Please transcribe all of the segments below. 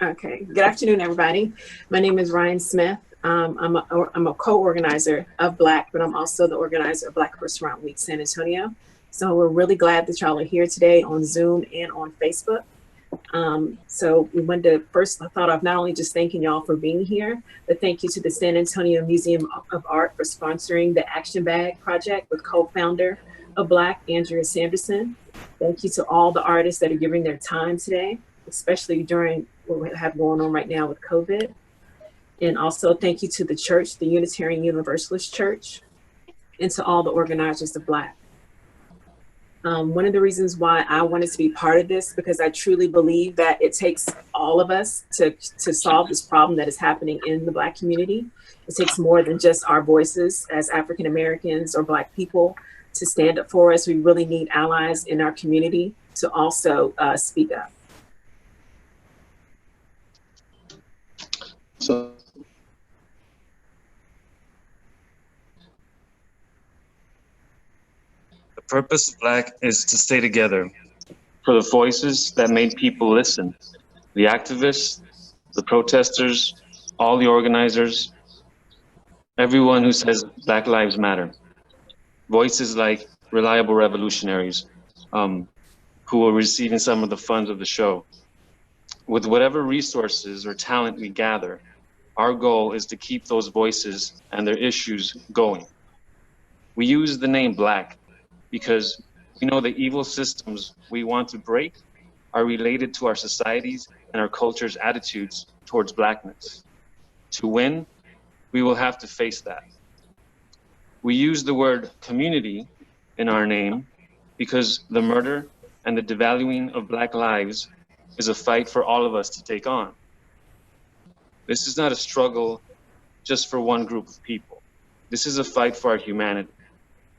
Okay. Good afternoon, everybody. My name is Ryan Smith. I'm a co-organizer of Black, but I'm also the organizer of Black Restaurant Week San Antonio. So we're really glad that y'all are here today on Zoom and on Facebook. So we wanted to first thought of not only just thanking y'all for being here, but thank you to the San Antonio Museum of Art for sponsoring the Action Bag project with co-founder of Black, Andrea Sanderson. Thank you to all the artists that are giving their time today, especially during what we have going on right now with COVID. And also thank you to the church, the Unitarian Universalist Church, and to all the organizers of Black. One of the reasons why I wanted to be part of this, because I truly believe that it takes all of us to solve this problem that is happening in the Black community. It takes more than just our voices as African Americans or Black people to stand up for us. We really need allies in our community to also speak up. So the purpose of Black is to stay together for the voices that made people listen, the activists, the protesters, all the organizers, everyone who says Black Lives Matter. Voices like Reliable Revolutionaries, who are receiving some of the funds of the show. With whatever resources or talent we gather, our goal is to keep those voices and their issues going. We use the name Black because we know the evil systems we want to break are related to our societies and our culture's attitudes towards Blackness. To win, we will have to face that. We use the word community in our name because the murder and the devaluing of Black lives is a fight for all of us to take on. This is not a struggle just for one group of people. This is a fight for our humanity,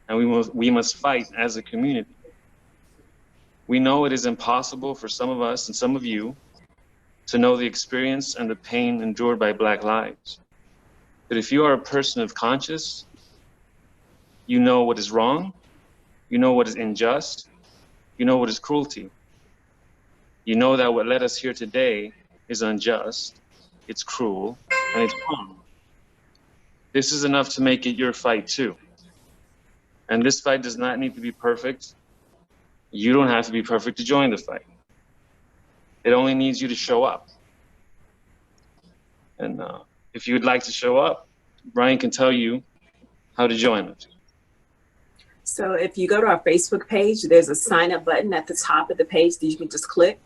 and we must fight as a community. We know it is impossible for some of us and some of you to know the experience and the pain endured by Black lives. But if you are a person of conscience, you know what is wrong, you know what is unjust, you know what is cruelty. You know that what led us here today is unjust, it's cruel, and it's wrong. This is enough to make it your fight too. And this fight does not need to be perfect. You don't have to be perfect to join the fight. It only needs you to show up. And if you would like to show up, Brian can tell you how to join us. So if you go to our Facebook page, there's a sign up button at the top of the page that you can just click,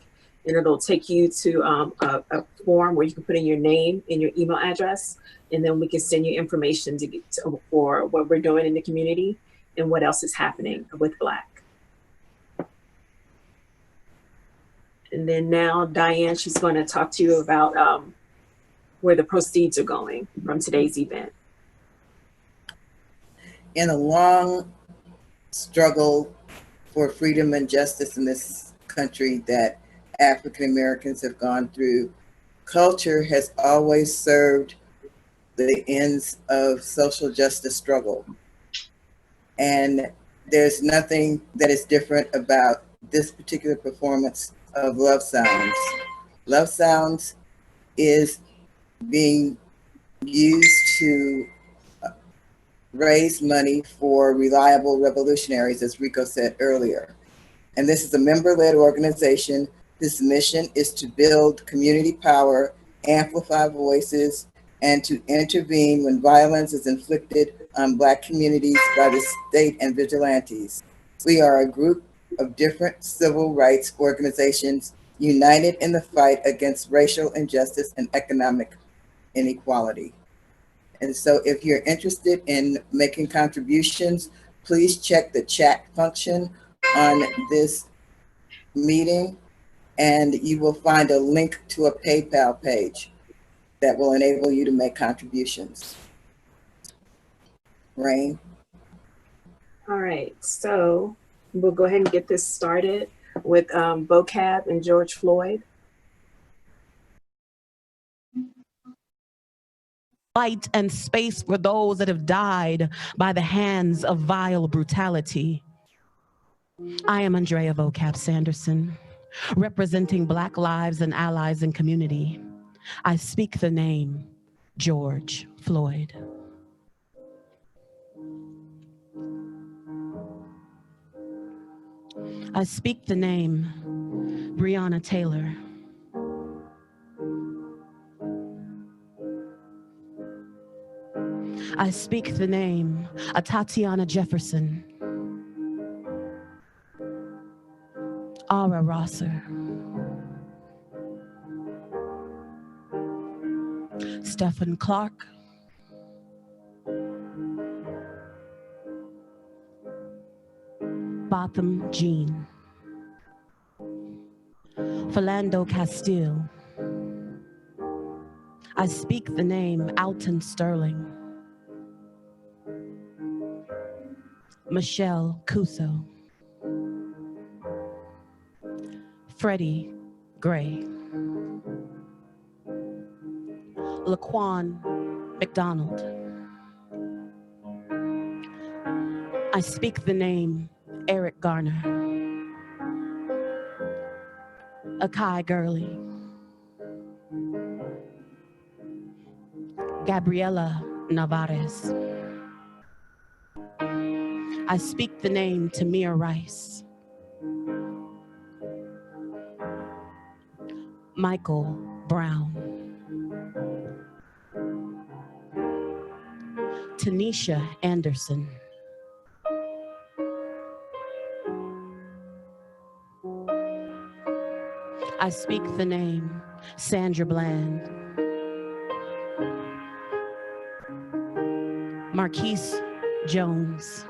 and it'll take you to a form where you can put in your name and your email address, and then we can send you information for what we're doing in the community and what else is happening with Black. And then now Diane, she's going to talk to you about where the proceeds are going from today's event. In a long struggle for freedom and justice in this country that African Americans have gone through, culture has always served the ends of social justice struggle. And there's nothing that is different about this particular performance of Love Sounds. Love Sounds is being used to raise money for Reliable Revolutionaries, as Rico said earlier. And this is a member-led organization. This mission is to build community power, amplify voices, and to intervene when violence is inflicted on Black communities by the state and vigilantes. We are a group of different civil rights organizations united in the fight against racial injustice and economic inequality. And so if you're interested in making contributions, please check the chat function on this meeting, and you will find a link to a PayPal page that will enable you to make contributions. Rain. All right, so we'll go ahead and get this started with vocab and George Floyd. Light and space for those that have died by the hands of vile brutality. I am Andrea Vocab Sanderson, representing Black lives and allies in community. I speak the name George Floyd. I speak the name Breonna Taylor. I speak the name Tatiana Jefferson. Ara Rosser. Stephen Clark. Botham Jean. Philando Castile. I speak the name Alton Sterling. Michelle Cuso. Freddie Gray. Laquan McDonald. I speak the name Eric Garner. Akai Gurley. Gabriela Navarez. I speak the name Tamir Rice. Michael Brown. Tanisha Anderson. I speak the name Sandra Bland. Marquise Jones.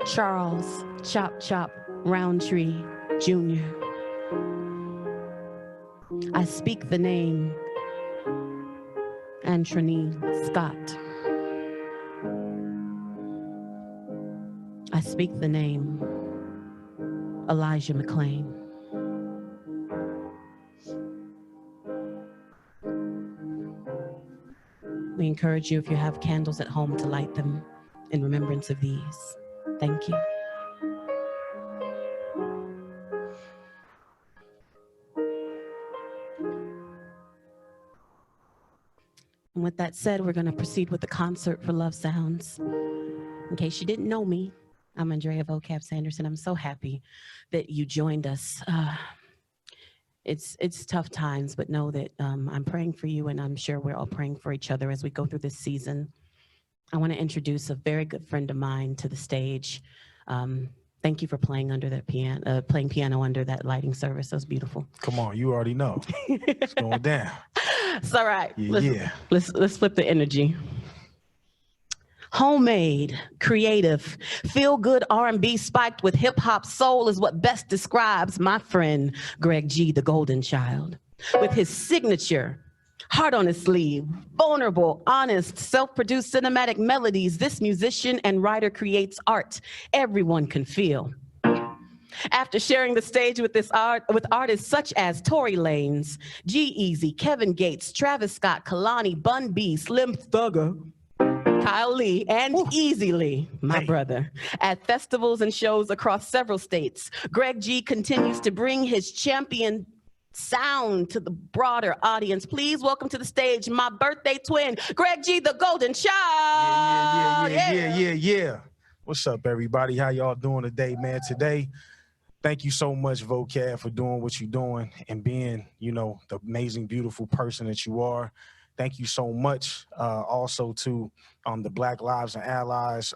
Charles Chop Chop Roundtree Jr. I speak the name Antronine Scott. I speak the name Elijah McClain. We encourage you, if you have candles at home, to light them in remembrance of these. Thank you. And with that said, we're going to proceed with the concert for Love Sounds. In case you didn't know me, I'm Andrea Vocab Sanderson. I'm so happy that you joined us. It's tough times, but know that I'm praying for you, and I'm sure we're all praying for each other as we go through this season. I want to introduce a very good friend of mine to the stage. Thank you for playing under that piano, playing piano under that lighting service. That was beautiful. Come on, you already know. It's going down. It's all right. Yeah. Let's flip the energy. Homemade, creative, feel-good R&B spiked with hip-hop soul is what best describes my friend Greg G, the Golden Child. With his signature, heart on his sleeve, vulnerable, honest, self-produced cinematic melodies, this musician and writer creates art everyone can feel. After sharing the stage with artists such as Tory Lanez, G-Eazy, Kevin Gates, Travis Scott, Kalani, Bun B, Slim Thugger, Kyle Lee, and Easy Lee, my brother, at festivals and shows across several states, Greg G continues to bring his champion sound to the broader audience. Please welcome to the stage my birthday twin, Greg G, the Golden Child. Yeah. What's up, everybody? How y'all doing today, man? Today, thank you so much, Vocab, for doing what you're doing and being, the amazing, beautiful person that you are. Thank you so much also to the Black Lives and Allies,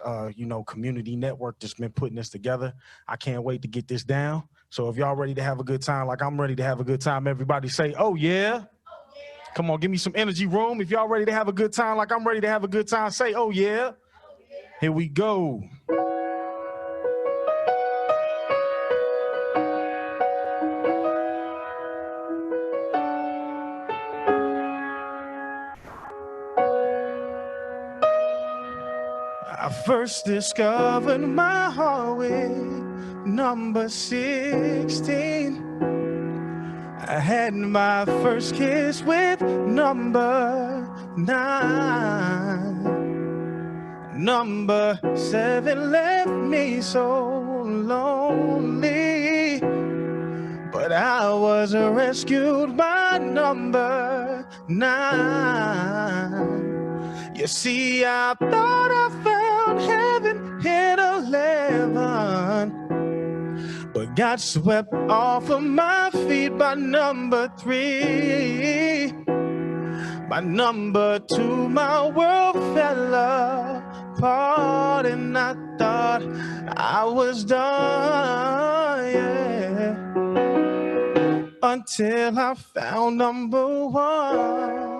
community network that's been putting this together. I can't wait to get this down. So if y'all ready to have a good time, like I'm ready to have a good time, everybody say, oh yeah. Oh, yeah. Come on, give me some energy room. If y'all ready to have a good time, like I'm ready to have a good time, say, oh yeah. Oh, yeah. Here we go. I first discovered my heart with number 16. I had my first kiss with number 9. Number 7 left me so lonely. But but I was rescued by number 9. You see, I thought I found heaven in 11, but got swept off of my feet by number 3. By number 2, my world fell apart, and I thought I was done, yeah, until I found number 1.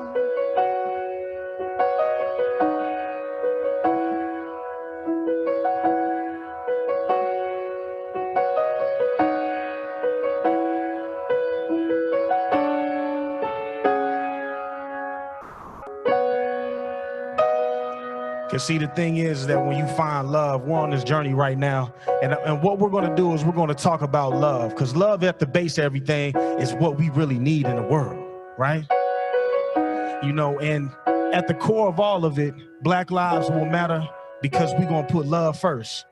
Cause see, the thing is that when you find love, we're on this journey right now, and what we're gonna do is we're gonna talk about love, because love at the base of everything is what we really need in the world, right? You know, and at the core of all of it, Black lives will matter because we're gonna put love first.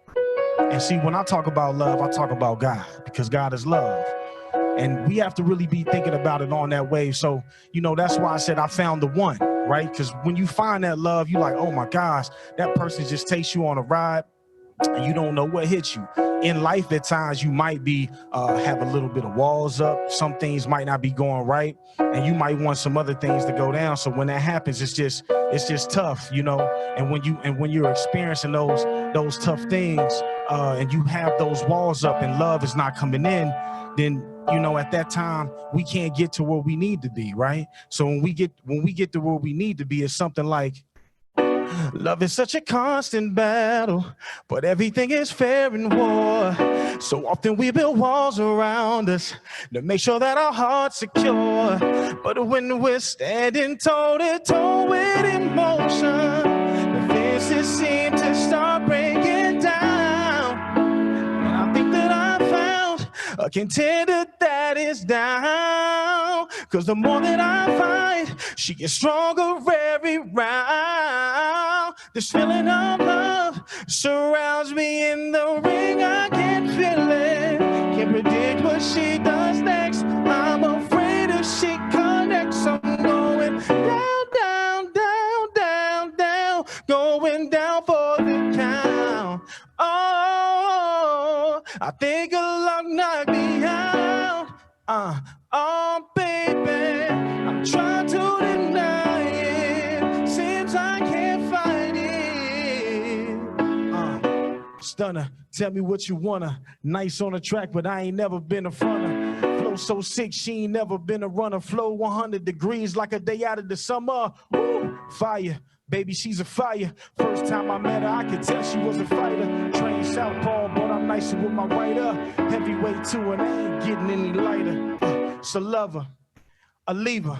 And see, when I talk about love, I talk about God, because God is love. And we have to really be thinking about it on that wave. So, you know, that's why I said I found the one, right? Because when you find that love, you're like, oh my gosh, that person just takes you on a ride and you don't know what hits you. In life, at times, you might be have a little bit of walls up. Some things might not be going right, and you might want some other things to go down. So when that happens, it's just tough, you know. And when you're experiencing those tough things, and you have those walls up, and love is not coming in, then, you know, at that time we can't get to where we need to be, right? So when we get to where we need to be, it's something like, love is such a constant battle, but everything is fair in war. So often we build walls around us to make sure that our heart's secure. But when we're standing toe to toe with emotion, the fences seem to start breaking down. And I think that I found a contender that is down. Cause the more that I find, she gets stronger every round. This feeling of love surrounds me in the ring. I can feel it, can't predict what she does next. I'm afraid if she connects, I'm going down, down, down, down, down, going down for the count. Oh, I think a love knocked me out. Oh, baby, I'm trying to deny it. Seems I can't fight it. Stunner, tell me what you wanna. Nice on the track, but I ain't never been a fronter. Flow so sick, she ain't never been a runner. Flow 100 degrees like a day out of the summer. Woo, fire. Baby, she's a fire. First time I met her, I could tell she was a fighter. Trained southpaw, but I'm nicer with my right up. Heavyweight too, and I ain't getting any lighter. So love her, or leave her.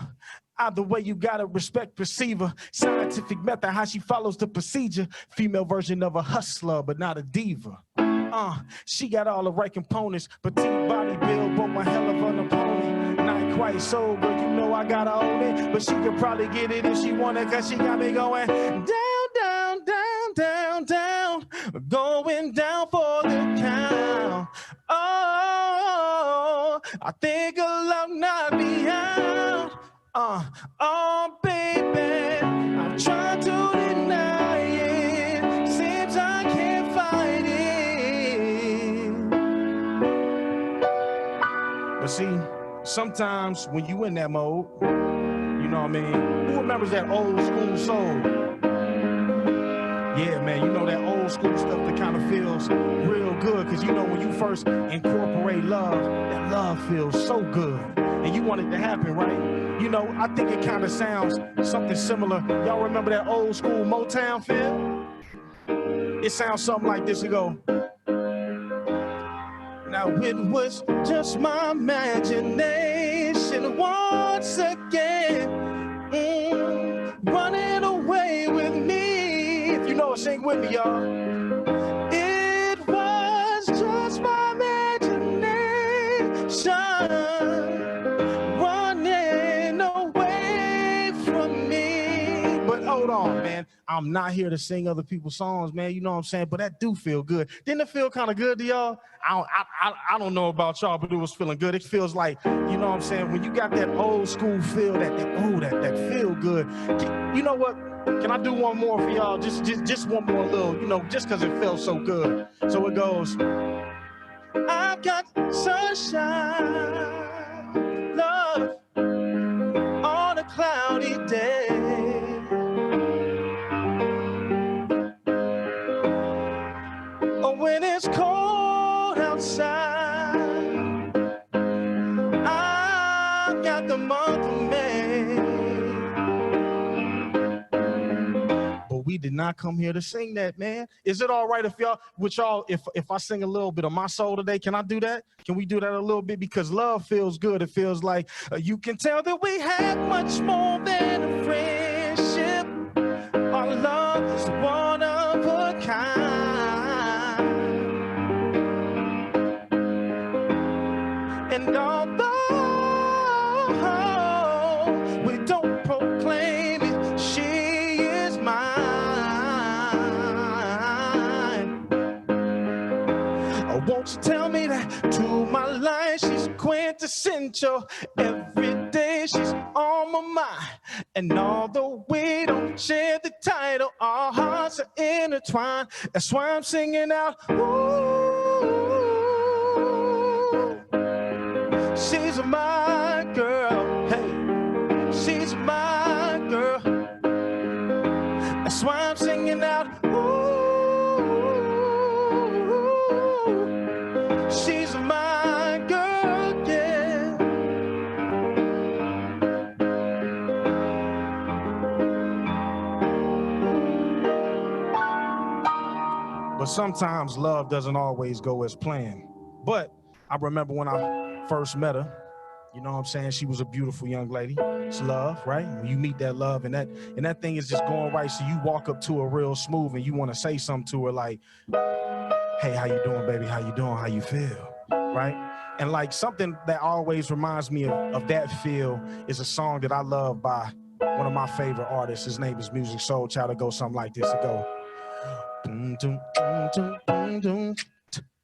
Either way, you gotta respect perceiver. Scientific method, how she follows the procedure. Female version of a hustler, but not a diva. She got all the right components. Petite body build, but one hell of an opponent. Not quite sober, you know I gotta own it. But she could probably get it if she wanted, cause she got me going down, down, down, down, down. Going down for the count. Oh, I think a love knocked me out. Oh, baby, I'm trying to deny it. Seems I can't fight it. But see, sometimes when you in that mode, you know what I mean? Who remembers that old school soul? Yeah, man, you know that old school stuff that kind of feels real good, because you know when you first incorporate love, that love feels so good. And you want it to happen, right? You know, I think it kind of sounds something similar. Y'all remember that old school Motown feel? It sounds something like this. It go, now it was just my imagination once again, running away with me. If you know it, sing with me, y'all. It was just my imagination running away from me. But hold on, man. I'm not here to sing other people's songs, man. You know what I'm saying? But that do feel good. Didn't it feel kind of good to y'all? I don't know about y'all, but it was feeling good. It feels like, you know what I'm saying? When you got that old school feel, that feel good. You know what? Can I do one more for y'all? Just one more little, you know, just because it felt so good. So it goes, I've got sunshine, love, on a cloudy day. Oh, when it's cold outside, I've got the month of May. But we did not come here to sing that, man. Is it all right if if I sing a little bit of my soul today? Can I do that? Can we do that a little bit? Because love feels good. It feels like you can tell that we have much more than a friendship. Our love is one of a kind. And although we don't proclaim it, she is mine. Oh, won't you tell me that to my life she's quintessential? Every day she's on my mind. And although we don't share the title, our hearts are intertwined. That's why I'm singing out, ooh. She's my girl, hey, she's my girl. That's why I'm singing out, ooh, she's my girl, yeah. But sometimes love doesn't always go as planned. But I remember when I first met her, you know what I'm saying? She was a beautiful young lady. It's love, right? When you meet that love and that thing is just going right. So you walk up to her real smooth and you want to say something to her like, hey, how you doing, baby? How you doing? How you feel? Right? And like something that always reminds me of that feel is a song that I love by one of my favorite artists. His name is Musiq Soulchild. It goes something like this. It goes, boom, boom, boom, boom, boom, boom,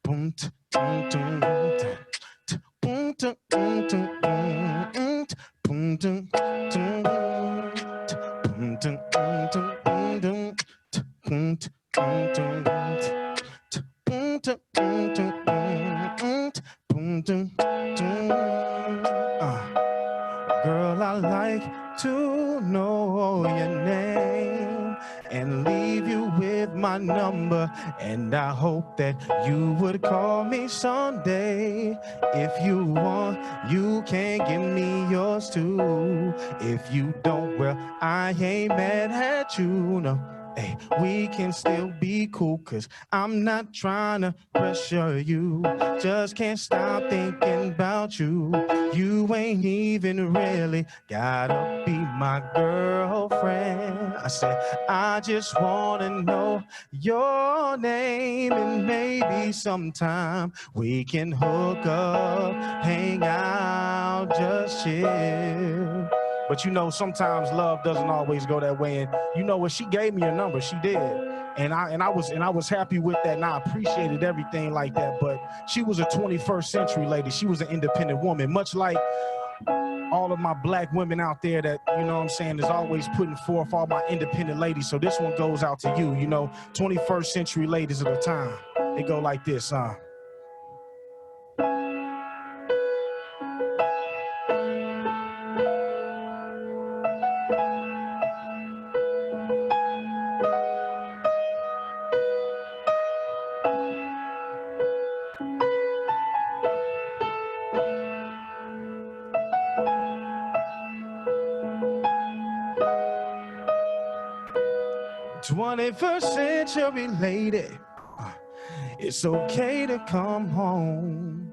boom, boom, boom, boom. Boom, boom, boom, boom, boom, boom, boom, girl, I like to know your name and leave you with my number, and I hope that you would call me someday. If you want, you can give me yours too. If you don't, well, I ain't mad at you, no. Hey, we can still be cool, 'cause I'm not trying to pressure you. Just can't stop thinking about you. You ain't even really gotta be my girlfriend. I said, I just wanna know your name, and maybe sometime we can hook up, hang out, just chill. But you know, sometimes love doesn't always go that way. And you know what? She gave me a number. She did. And I was happy with that. And I appreciated everything like that. But she was a 21st century lady. She was an independent woman, much like all of my black women out there that, you know what I'm saying, is always putting forth all my independent ladies. So this one goes out to you, you know, 21st century ladies of the time. They go like this, huh? 21st century lady, it's okay to come home.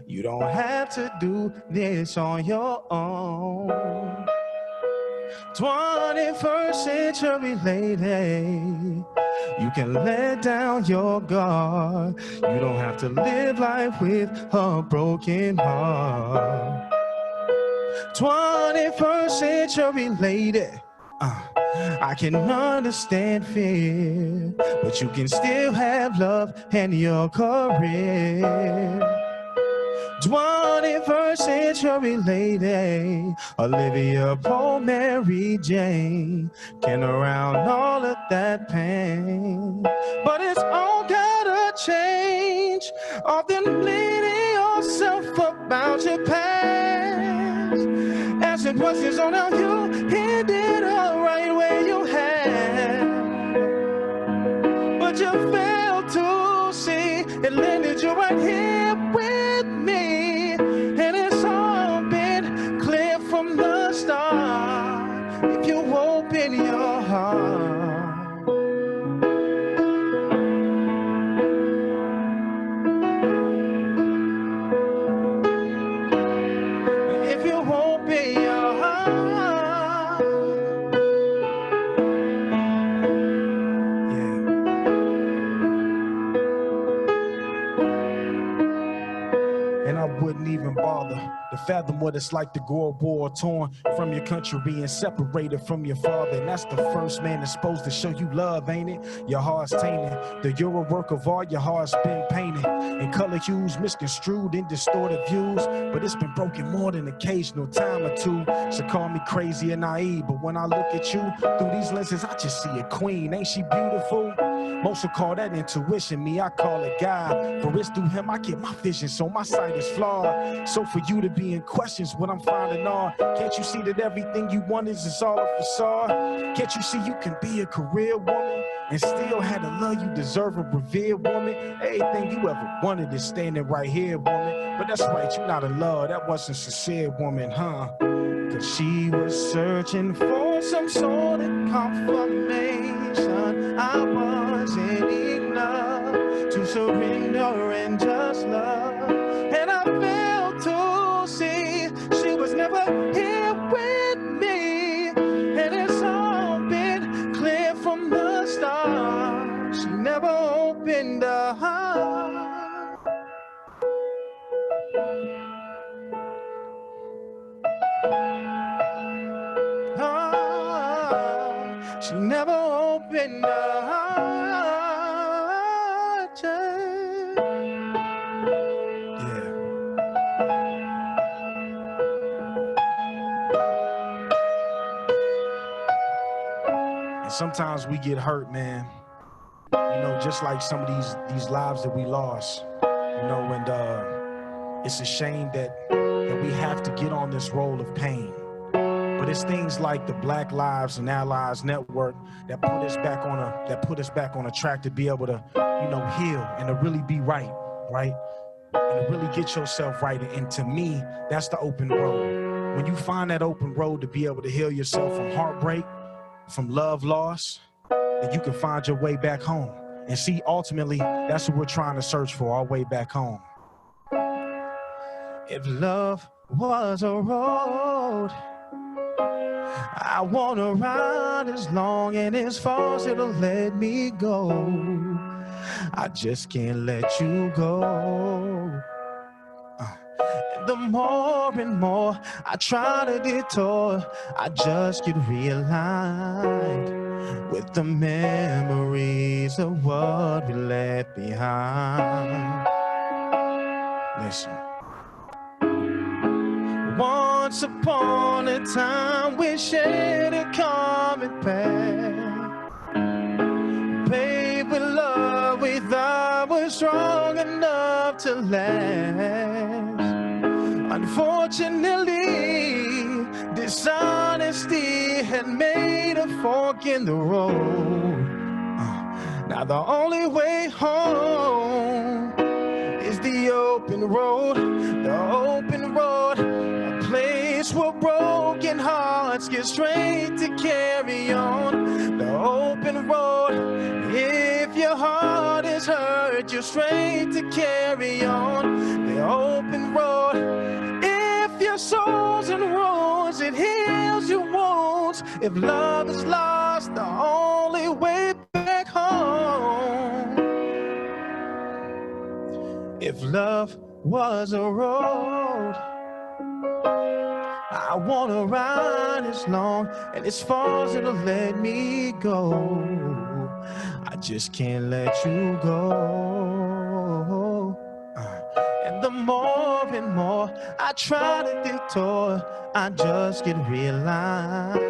You don't have to do this on your own. 21st century lady, you can let down your guard. You don't have to live life with a broken heart. 21st century lady, I can understand fear, but you can still have love and your career. 21st century lady, Olivia Pope, Mary Jane, can around all of that pain. But it's all gotta change. Often bleeding yourself about your past. Asking questions on how you ended up right where you had. But you failed to see it landed you right here with me. And it's all been clear from the start. If you open your heart, if you open your heart, yeah. And I wouldn't even bother to fathom what it's like to grow up war torn from your country and separated from your father. And that's the first man that's supposed to show you love, ain't it? Your heart's tainted. Though you're a work of art, your heart's been painted in color hues, misconstrued in distorted views. But it's been broken more than occasional time or two. So call me crazy and naive, but when I look at you through these lenses, I just see a queen. Ain't she beautiful? Most will call that intuition, me I call it God. For it's through him I get my vision, so my sight is flawed. So for you to be in questions what I'm finding on, can't you see that everything you want is all a facade? Can't you see you can be a career woman and still have the love you deserve, a revered woman? Everything you ever wanted is standing right here, woman. But that's right, you're not in love, that wasn't sincere, woman, huh? Cause she was searching for some sort of confirmation. I wasn't enough to surrender and just love. And I failed to see she was never here with me. And it's all been clear from the start. She never opened her heart. She never opened her heart. Yeah. And sometimes we get hurt, man. You know, just like some of these lives that we lost. You know, and it's a shame that we have to get on this road of pain. But it's things like the Black Lives and Allies Network that put us back on a track to be able to, you know, heal and to really be right? And to really get yourself right. And to me, that's the open road. When you find that open road to be able to heal yourself from heartbreak, from love loss, then you can find your way back home. And see, ultimately, that's what we're trying to search for, our way back home. If love was a road, I wanna ride as long and as far as it'll let me go. I just can't let you go. The more and more I try to detour, I just get realigned with the memories of what we left behind. Listen. Once upon a time we shared a common path. Babe, with love we thought was strong enough to last. Unfortunately, dishonesty had made a fork in the road. Now the only way home is the open road, a place where broken hearts get strength to carry on. The open road, if your heart is hurt, you're strength to carry on. The open road, if your soul's in ruins, it heals your wounds. If love is lost, the only way back home. If love was a road, I wanna ride as long and as far as it'll let me go. I just can't let you go. And the more and more I try to detour, I just get realigned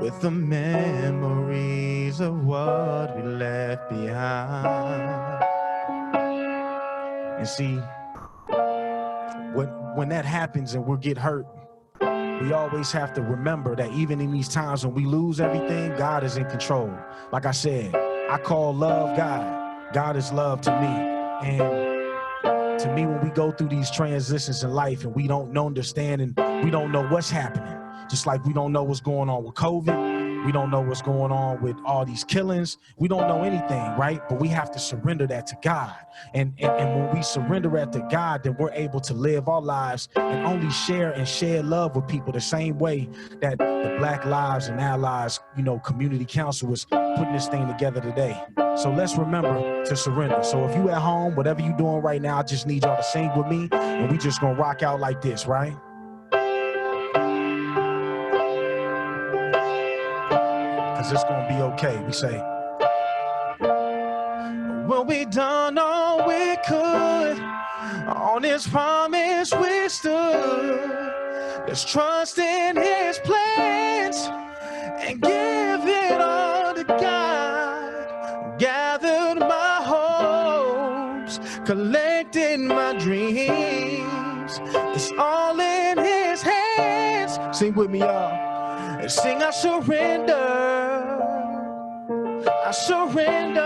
with the memories of what we left behind. And see, when that happens and we get hurt, we always have to remember that even in these times when we lose everything, God is in control. Like I said, I call love God. God is love to me. And to me, when we go through these transitions in life and we don't understand and we don't know what's happening, just like we don't know what's going on with COVID, we don't know what's going on with all these killings, we don't know anything, right? But we have to surrender that to God. And when we surrender that to God, then we're able to live our lives and only share and share love with people the same way that the Black Lives and Allies, Community Council was putting this thing together today. So let's remember to surrender. So if you at home, whatever you're doing right now, I just need y'all to sing with me, and we just gonna rock out like this, right? Cause it's gonna be okay. We say, well, we done all we could. On His promise we stood. Let's trust in His plans and give it all to God. Gathered my hopes, collected my dreams. It's all in His hands. Sing with me, y'all. Sing, I surrender. I surrender.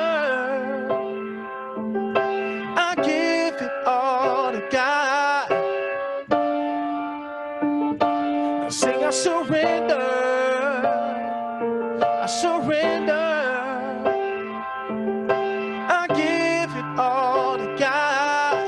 I give it all to God. Sing, I surrender. I surrender. I give it all to God.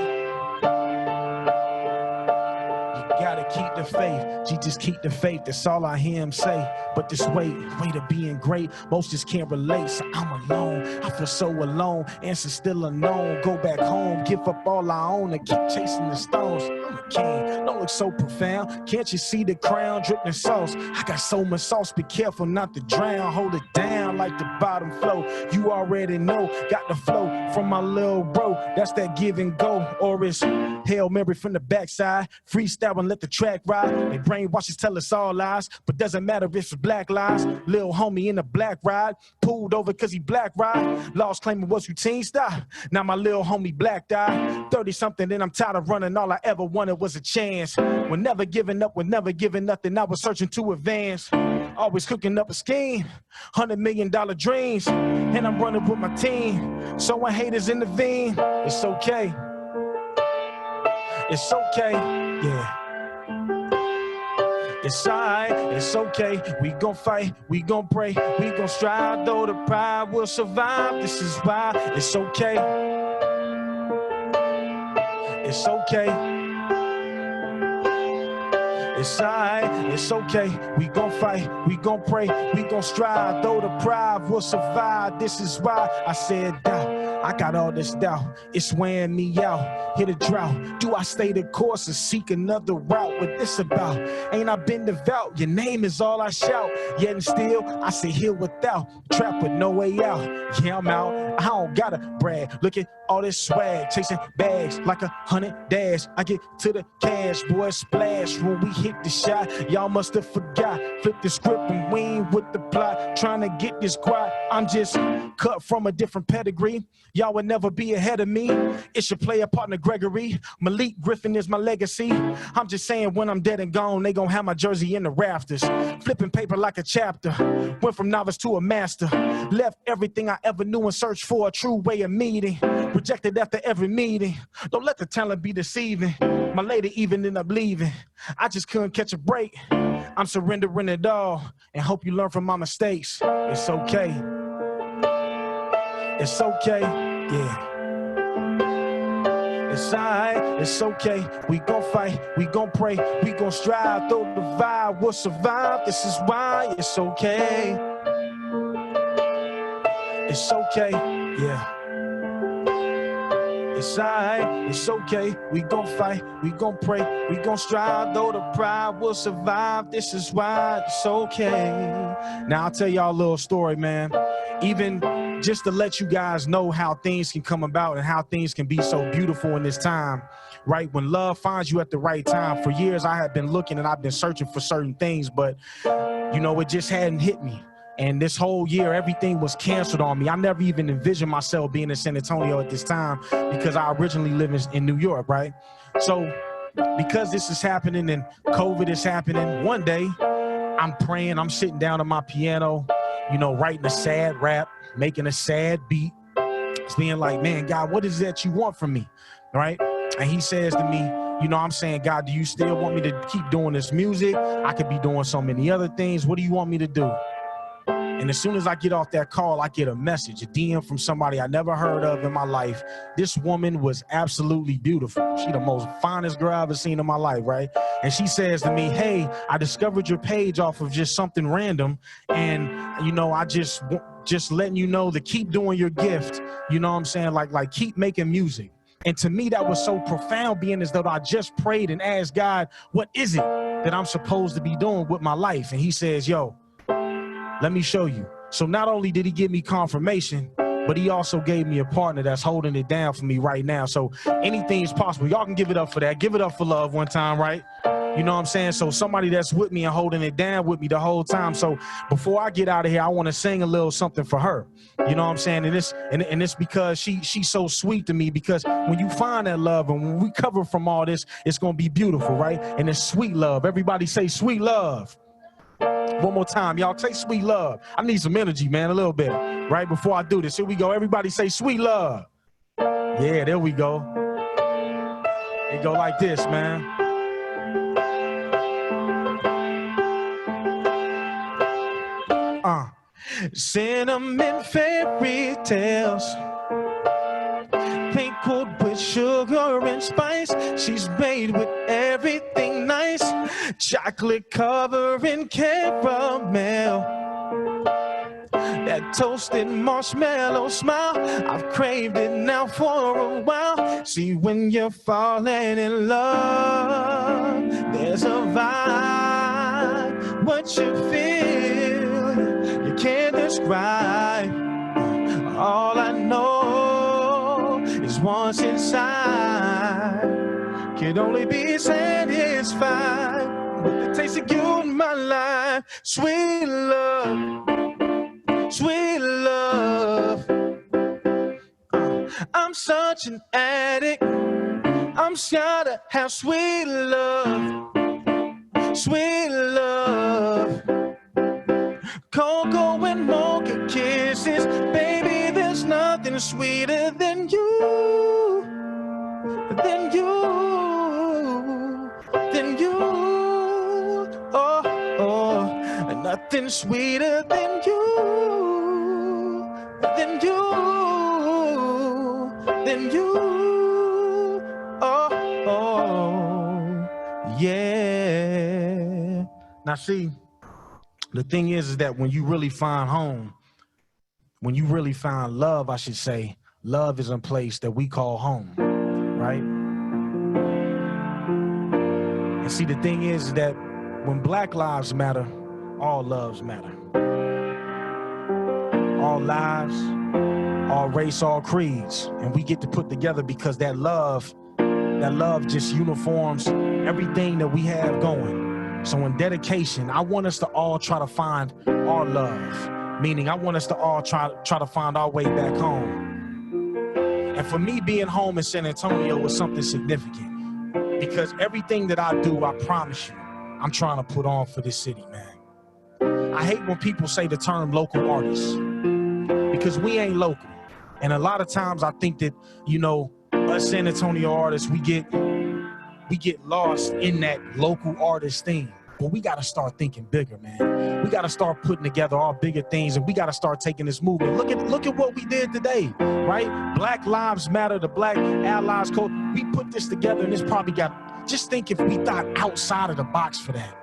You gotta keep the faith. Jesus, keep the faith. That's all I hear Him say. But this way of being great, most just can't relate. So I'm alone. I feel so alone. Answer still unknown. Go back home. Give up all I own and keep chasing the stones. I'm a king. Don't look so profound. Can't you see the crown dripping sauce? I got so much sauce. Be careful not to drown. Hold it down like the bottom flow. You already know. Got the flow from my little bro. That's that give and go. Or it's Hail Mary from the backside. Freestyle and let the track ride. They brainwashes tell us all lies. But doesn't matter if it's black lies. Lil homie in a black ride. Pulled over cause he black ride. Lost claiming was routine style. Now my lil homie black died. 30 something and I'm tired of running. All I ever wanted was a chance. When never giving up, when never giving nothing. I was searching to advance. Always cooking up a scheme. $100 million dreams. And I'm running with my team. So when haters intervene, it's okay. It's okay, yeah. It's alright, it's okay. We gon' fight, we gon' pray, we gon' strive, though the pride will survive. This is why it's okay. It's okay. It's alright, it's okay. We gon' fight, we gon' pray, we gon' strive, though the pride will survive. This is why I said doubt. I got all this doubt, it's wearing me out. Hit a drought, do I stay the course or seek another route? What this about? Ain't I been devout? Your name is all I shout. Yet and still, I say here without. Trap with no way out. Yeah, I'm out. I don't gotta brag. Look at all this swag, chasing bags like 100 dash. I get to the cash, boy, splash. When we hit the shot, y'all must have forgot. Flip the script and we ain't with the plot. Trying to get this quiet. I'm just cut from a different pedigree. Y'all would never be ahead of me. It's your player partner Gregory. Malik Griffin is my legacy. I'm just saying when I'm dead and gone, they gon' have my jersey in the rafters. Flipping paper like a chapter. Went from novice to a master. Left everything I ever knew and searched for a true way of meeting. Rejected after every meeting. Don't let the talent be deceiving. My lady even ended up leaving. I just couldn't catch a break. I'm surrendering it all and hope you learn from my mistakes. It's okay. It's okay, yeah. It's alright, it's okay. We gon' fight, we gon' pray, we gon' strive. Though the vibe will survive, this is why it's okay. It's okay, yeah. It's inside. It's okay, we gon' fight, we gon' pray, we gon' strive, though the pride will survive. This is why it's okay. Now I'll tell y'all a little story, man. Even just to let you guys know how things can come about and how things can be so beautiful in this time, right? When love finds you at the right time. For years I have been looking and I've been searching for certain things, but you know, it just hadn't hit me. And this whole year, everything was canceled on me. I never even envisioned myself being in San Antonio at this time because I originally live in New York, right? So because this is happening and COVID is happening, one day I'm praying, I'm sitting down at my piano, you know, writing a sad rap, making a sad beat. It's being like, man, God, what is that you want from me, right? And he says to me, you know, I'm saying, God, do you still want me to keep doing this music? I could be doing so many other things. What do you want me to do? And as soon as I get off that call, I get a message, a DM from somebody I never heard of in my life. This woman was absolutely beautiful. She the most finest girl I've ever seen in my life, right? And she says to me, hey, I discovered your page off of just something random. And, you know, I just letting you know to keep doing your gift. You know what I'm saying? Like keep making music. And to me, that was so profound, being as though I just prayed and asked God, what is it that I'm supposed to be doing with my life? And he says, yo, let me show you. So not only did he give me confirmation, but he also gave me a partner that's holding it down for me right now. So anything is possible. Y'all can give it up for that. Give it up for love one time, right? You know what I'm saying? So somebody that's with me and holding it down with me the whole time. So before I get out of here, I want to sing a little something for her. You know what I'm saying? And it's because she's so sweet to me, because when you find that love and when we cover from all this, it's going to be beautiful, right? And it's sweet love. Everybody say sweet love. One more time, y'all say sweet love. I need some energy, man, a little bit, right? Before I do this, here we go. Everybody say sweet love. Yeah, there we go. It go like this, man. Cinnamon fairy tales, pickled with sugar and spice. She's made with everything nice. Chocolate covering caramel, that toasted marshmallow smile. I've craved it now for a while. See, when you're falling in love, there's a vibe. What you feel, you can't describe. All I know is once inside, can only be satisfied with the taste of you in my life. Sweet love, sweet love. I'm such an addict. I'm sure to have sweet love, sweet love. Cocoa and mocha kisses, baby, there's nothing sweeter than you, than you, than you. Oh, oh, nothing sweeter than you, than you, than you. Oh, oh, yeah. Now see, the thing is that when you really find home, when you really find love, I should say, love is a place that we call home, right? And see, the thing is that when Black lives matter, all lives matter. All lives, all race, all creeds. And we get to put together because that love just uniforms everything that we have going. So in dedication, I want us to all try to find our love, meaning I want us to all try to find our way back home. And for me, being home in San Antonio was something significant, because everything that I do, I promise you, I'm trying to put on for this city, man. I hate when people say the term local artists, because we ain't local. And a lot of times I think that, you know, us San Antonio artists, we get lost in that local artist thing. But we got to start thinking bigger, man. We got to start putting together our bigger things, and we got to start taking this movement. Look at what we did today, right? Black Lives Matter, the Black Allies Code. We put this together, and this probably got, just think if we thought outside of the box for that,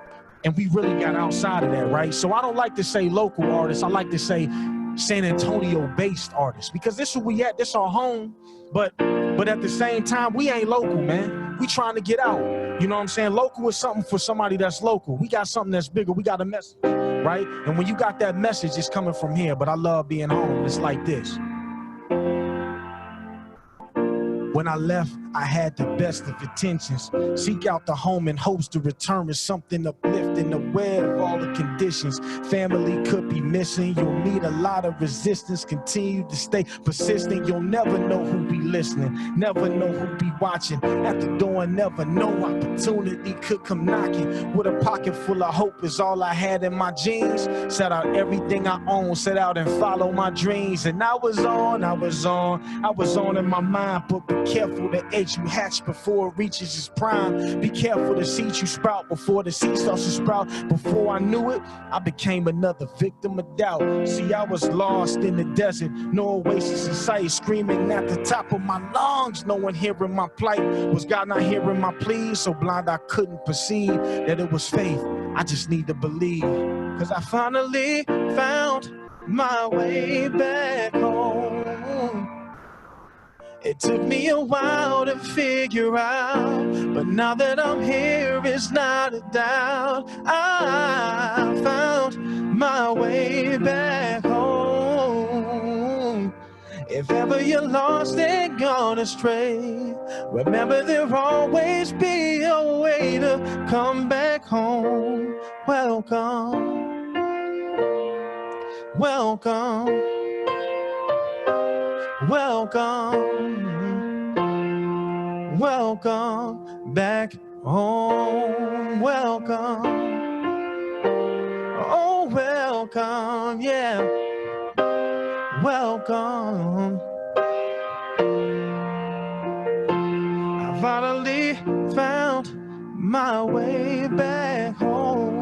and we really got outside of that, right? So I don't like to say local artists. I like to say San Antonio-based artists, because this is where we at. This our home. But But at the same time, we ain't local, man. We trying to get out. You know what I'm saying? Local is something for somebody that's local. We got something that's bigger. We got a message, right? And when you got that message, it's coming from here. But I love being home. It's like this. When I left, I had the best of intentions. Seek out the home in hopes to return with something uplifting, aware of all the conditions. Family could be missing. You'll meet a lot of resistance. Continue to stay persistent. You'll never know who be listening. Never know who be watching. At the door, never know opportunity could come knocking. With a pocket full of hope is all I had in my jeans. Set out everything I own. Set out and follow my dreams. And I was on in my mind. But be careful the egg you hatch before it reaches its prime. Be careful the seed you sprout before the seed starts to sprout. Before I knew it, I became another victim of doubt. See, I was lost in the desert, no oasis in sight, screaming at the top of my lungs. No one hearing my plight. Was God not hearing my pleas? So blind I couldn't perceive that it was faith. I just need to believe. Cause I finally found my way back home. It took me a while to figure out, but now that I'm here, it's not a doubt. I found my way back home. If ever you're lost and gone astray, remember there'll always be a way to come back home. Welcome, welcome. Welcome, welcome back home. Welcome, oh welcome, yeah. Welcome. I finally found my way back home.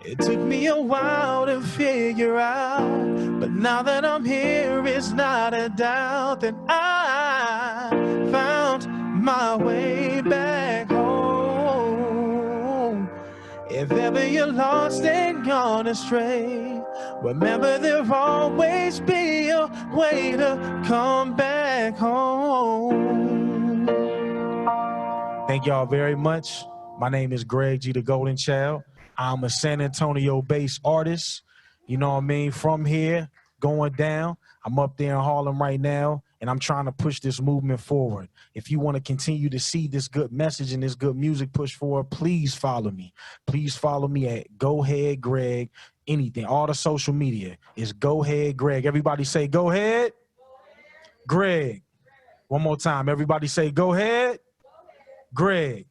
It took me a while to figure out, but now that I'm here, it's not a doubt that I found my way back home. If ever you're lost and gone astray, remember there'll always be a way to come back home. Thank y'all very much. My name is Greg G, the Golden Child. I'm a San Antonio-based artist, you know what I mean, from here, going down. I'm up there in Harlem right now, and I'm trying to push this movement forward. If you want to continue to see this good message and this good music push forward, please follow me. Please follow me at Go Ahead Greg, anything. All the social media is Go Ahead Greg. Everybody say Go Ahead Greg. One more time. Everybody say Go Ahead Greg.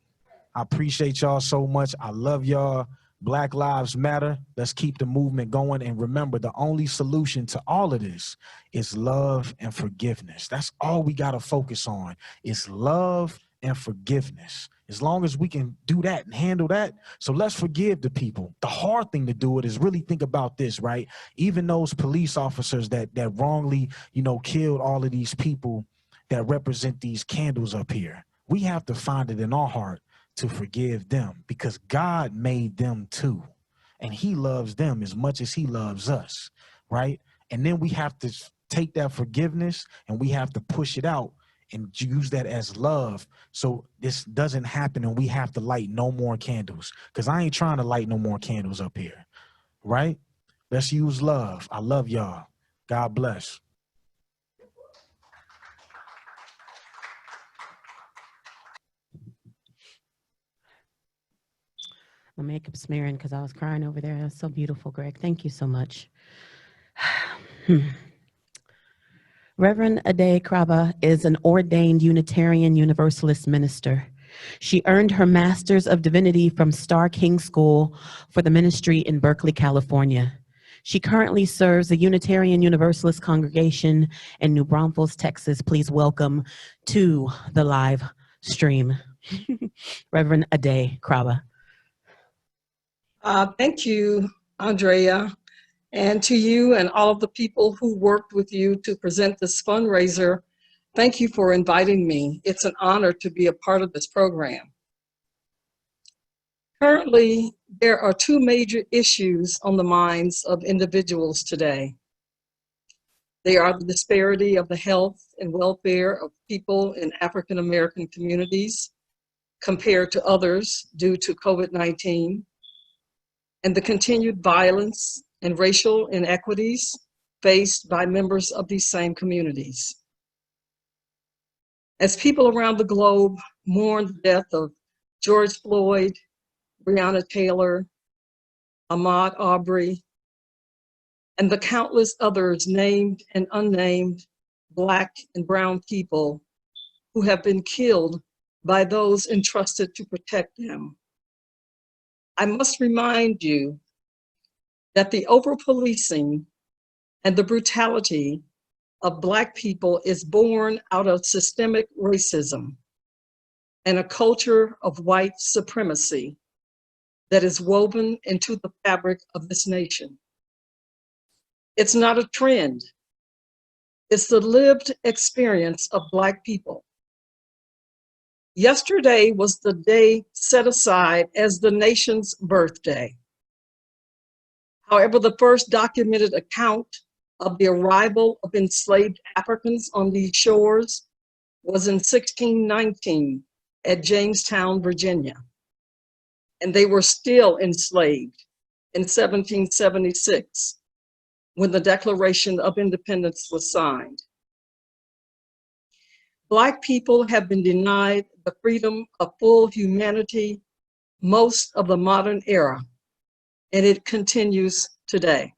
I appreciate y'all so much. I love y'all. Black Lives Matter. Let's keep the movement going. And remember, the only solution to all of this is love and forgiveness. That's all we got to focus on is love and forgiveness. As long as we can do that and handle that. So let's forgive the people. The hard thing to do it is really think about this, right? Even those police officers that wrongly, you know, killed all of these people that represent these candles up here. We have to find it in our heart to forgive them because God made them too. And he loves them as much as he loves us, right? And then we have to take that forgiveness and we have to push it out and use that as love so this doesn't happen and we have to light no more candles because I ain't trying to light no more candles up here, right? Let's use love. I love y'all. God bless. My makeup smearing because I was crying over there. That's so beautiful, Greg. Thank you so much. Reverend Ade Kraba is an ordained Unitarian Universalist minister. She earned her Master's of Divinity from Star King School for the ministry in Berkeley, California. She currently serves the Unitarian Universalist congregation in New Braunfels, Texas. Please welcome to the live stream, Reverend Ade Kraba. Thank you, Andrea, and to you and all of the people who worked with you to present this fundraiser. Thank you for inviting me. It's an honor to be a part of this program. Currently, there are two major issues on the minds of individuals today. They are the disparity of the health and welfare of people in African American communities compared to others due to COVID-19, and the continued violence and racial inequities faced by members of these same communities. As people around the globe mourn the death of George Floyd, Breonna Taylor, Ahmaud Arbery, and the countless others named and unnamed Black and brown people who have been killed by those entrusted to protect them, I must remind you that the over-policing and the brutality of Black people is born out of systemic racism and a culture of white supremacy that is woven into the fabric of this nation. It's not a trend. It's the lived experience of Black people. Yesterday was the day set aside as the nation's birthday. However, the first documented account of the arrival of enslaved Africans on these shores was in 1619 at Jamestown, Virginia. And they were still enslaved in 1776 when the Declaration of Independence was signed. Black people have been denied the freedom of full humanity most of the modern era, and it continues today.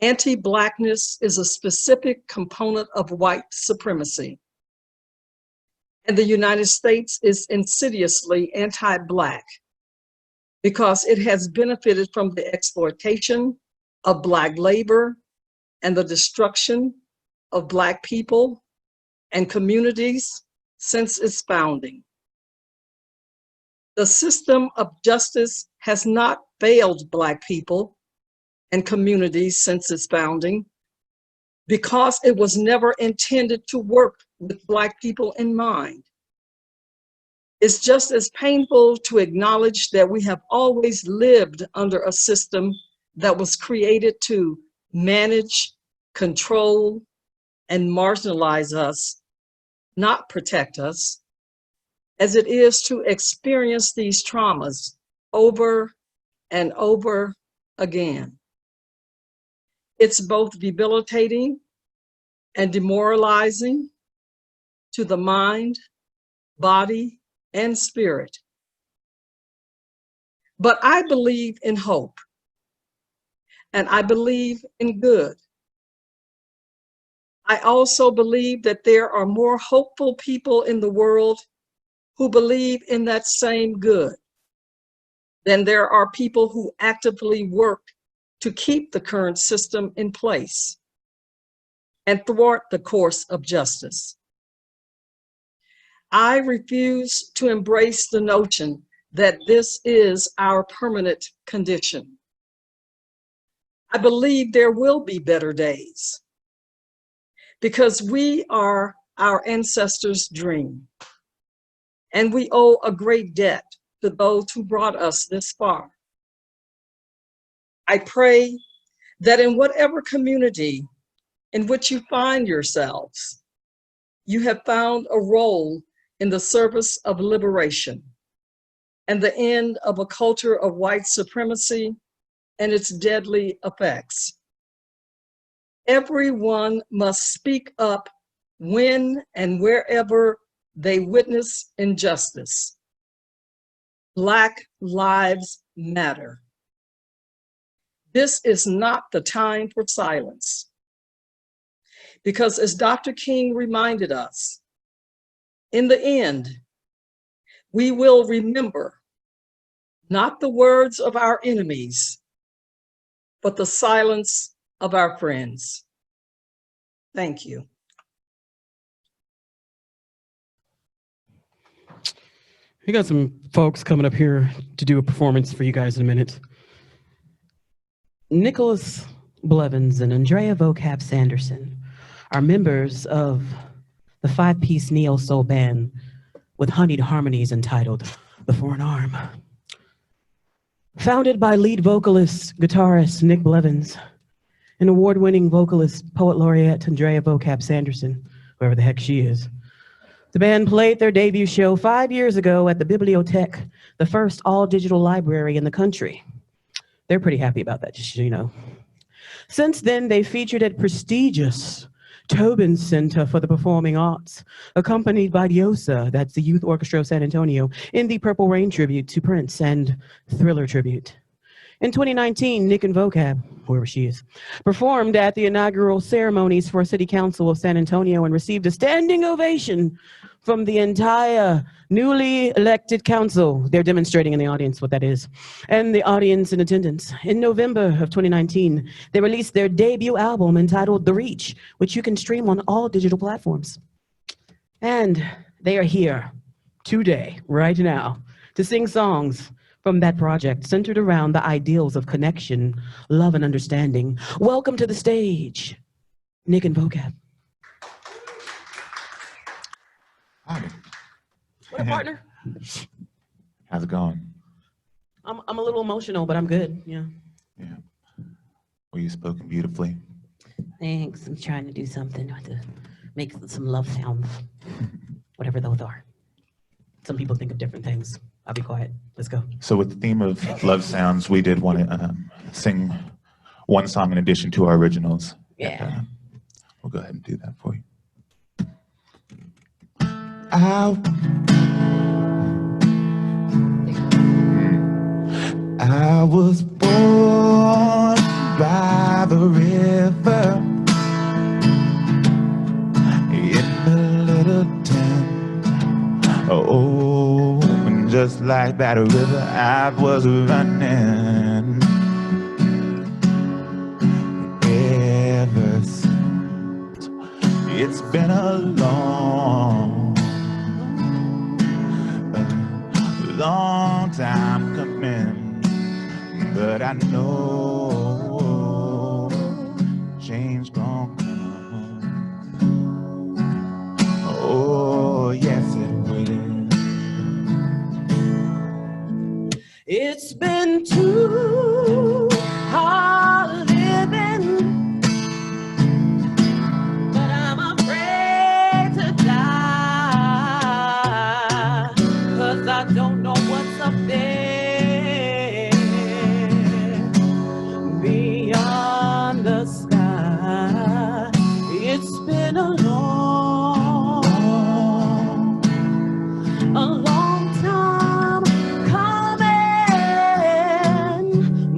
Anti-Blackness is a specific component of white supremacy, and the United States is insidiously anti-Black because it has benefited from the exploitation of Black labor and the destruction of Black people and communities since its founding. The system of justice has not failed Black people and communities since its founding because it was never intended to work with Black people in mind. It's just as painful to acknowledge that we have always lived under a system that was created to manage, control, and marginalize us, not protect us, as it is to experience these traumas over and over again. It's both debilitating and demoralizing to the mind, body, and spirit. But I believe in hope, and I believe in good. I also believe that there are more hopeful people in the world who believe in that same good than there are people who actively work to keep the current system in place and thwart the course of justice. I refuse to embrace the notion that this is our permanent condition. I believe there will be better days because we are our ancestors' dream, and we owe a great debt to those who brought us this far. I pray that in whatever community in which you find yourselves, you have found a role in the service of liberation and the end of a culture of white supremacy and its deadly effects. Everyone must speak up when and wherever they witness injustice. Black lives matter. This is not the time for silence, because as Dr. King reminded us, in the end, we will remember not the words of our enemies, but the silence of our friends. Thank you. We got some folks coming up here to do a performance for you guys in a minute. Nicholas Blevins and Andrea Vocab Sanderson are members of the five-piece neo-soul band with honeyed harmonies entitled The Foreign Arm. Founded by lead vocalist, guitarist Nick Blevins and award-winning vocalist, poet laureate Andrea Vocab Sanderson, whoever the heck she is. The band played their debut show 5 years ago at the Bibliothèque, the first all-digital library in the country. They're pretty happy about that, just so you know. Since then, they featured at prestigious Tobin Center for the Performing Arts, accompanied by Diosa, that's the Youth Orchestra of San Antonio, in the Purple Rain tribute to Prince and Thriller tribute. In 2019, Nick and Vocab, whoever she is, performed at the inaugural ceremonies for City Council of San Antonio and received a standing ovation from the entire newly elected council. They're demonstrating in the audience what that is, and the audience in attendance. In November of 2019, they released their debut album entitled The Reach, which you can stream on all digital platforms. And they are here today, right now, to sing songs from that project centered around the ideals of connection, love, and understanding. Welcome to the stage, Nick and Vocab. Hi. What up, partner? How's it going? I'm a little emotional, but I'm good, yeah. Yeah. Well, you've spoken beautifully. Thanks, I'm trying to do something to make some love sounds, whatever those are. Some people think of different things. I'll be quiet, let's go. So with the theme of love sounds, we did want to sing one song in addition to our originals. Yeah. And, we'll go ahead and do that for you. I was born by the river in a little tent. Oh, and just like that river I was running ever since. It's been a long time coming, but I know change gon' come. Oh, yes it will. It's been too hard living, but I'm afraid to die, 'cause I don't know what's up there beyond the sky. It's been a long time coming,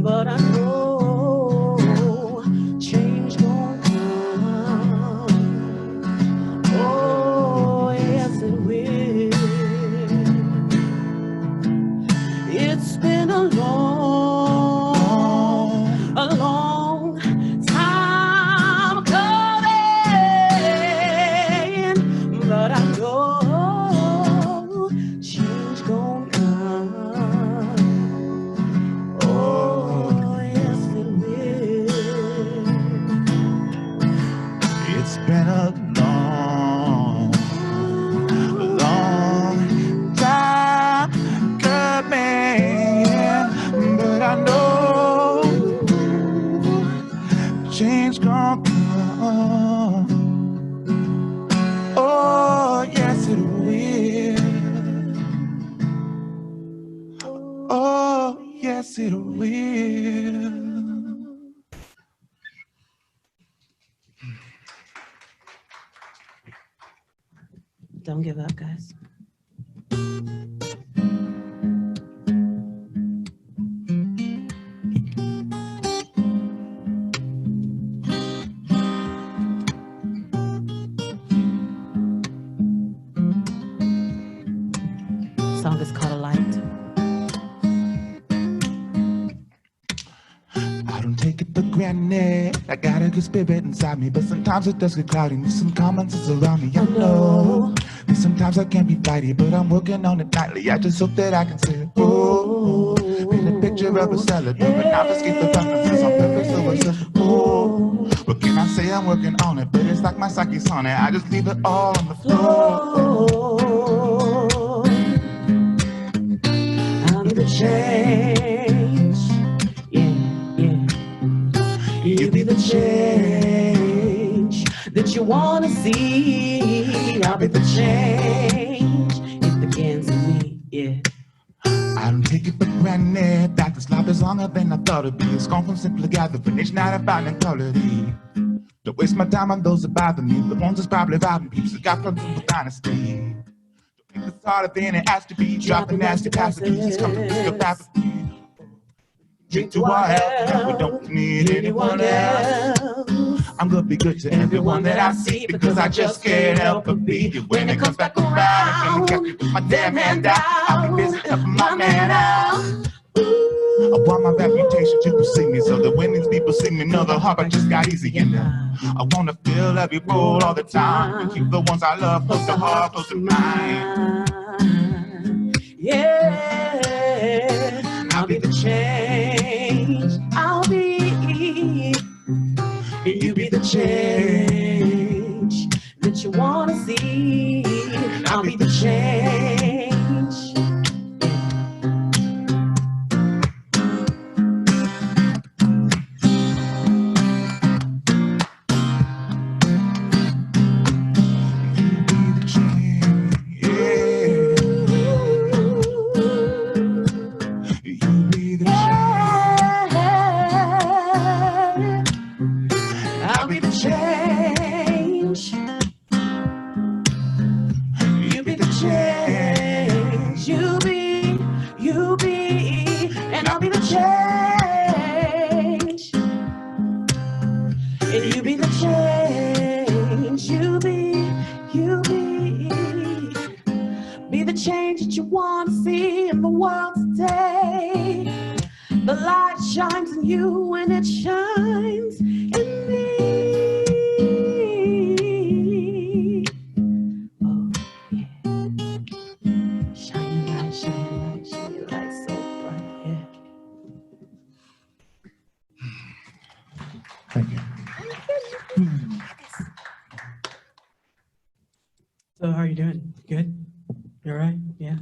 but I know change gon' come. Oh, yes it will. It's been a long time coming, but I know change gon' come. Oh, yes it will. It's been a long time coming, but I know change gon' come. Oh, yes it will. Oh, yes it will. Don't give up, guys. Song is called Light. I don't take it for granted. I got a good spirit inside me, but sometimes it does get cloudy. Need some common sense around me. I know that sometimes I can't be flighty, but I'm working on it nightly. I just hope that I can say, oh, paint a picture of a salad, but not escape the darkness on purpose. So it's just, oh, what can I say? I'm working on it, but it's like my Saki's on it. I just leave it all on the floor. I need a change. Yeah, yeah. You be the the change that you want to see. I'll be the change. It begins in me, yeah. I don't take it for granted that this life is longer than I thought it'd be. It's gone from simple gathering, each night I find quality. Don't waste my time on those that bother me. The ones that's probably robbing peeps that got from the dynasty. Don't think it's harder than it has to be. Dropping nasty passages, come to the apathy. Drink to our health, and we don't need anyone else. I'm gonna be good to everyone that I see because I just can't help but be. When it comes back around, I can't catch my damn hand out. I'll be busy helping my man out. I want my reputation to precede me so that when these people see me, know the heart I just got easy in there. I wanna feel every roll all the time and keep the ones I love close to heart, close to mine. Yeah, I'll be the change. I'll be. You be the change that you wanna see. I'll be the change. So how are you doing? Good? You all right? Yeah.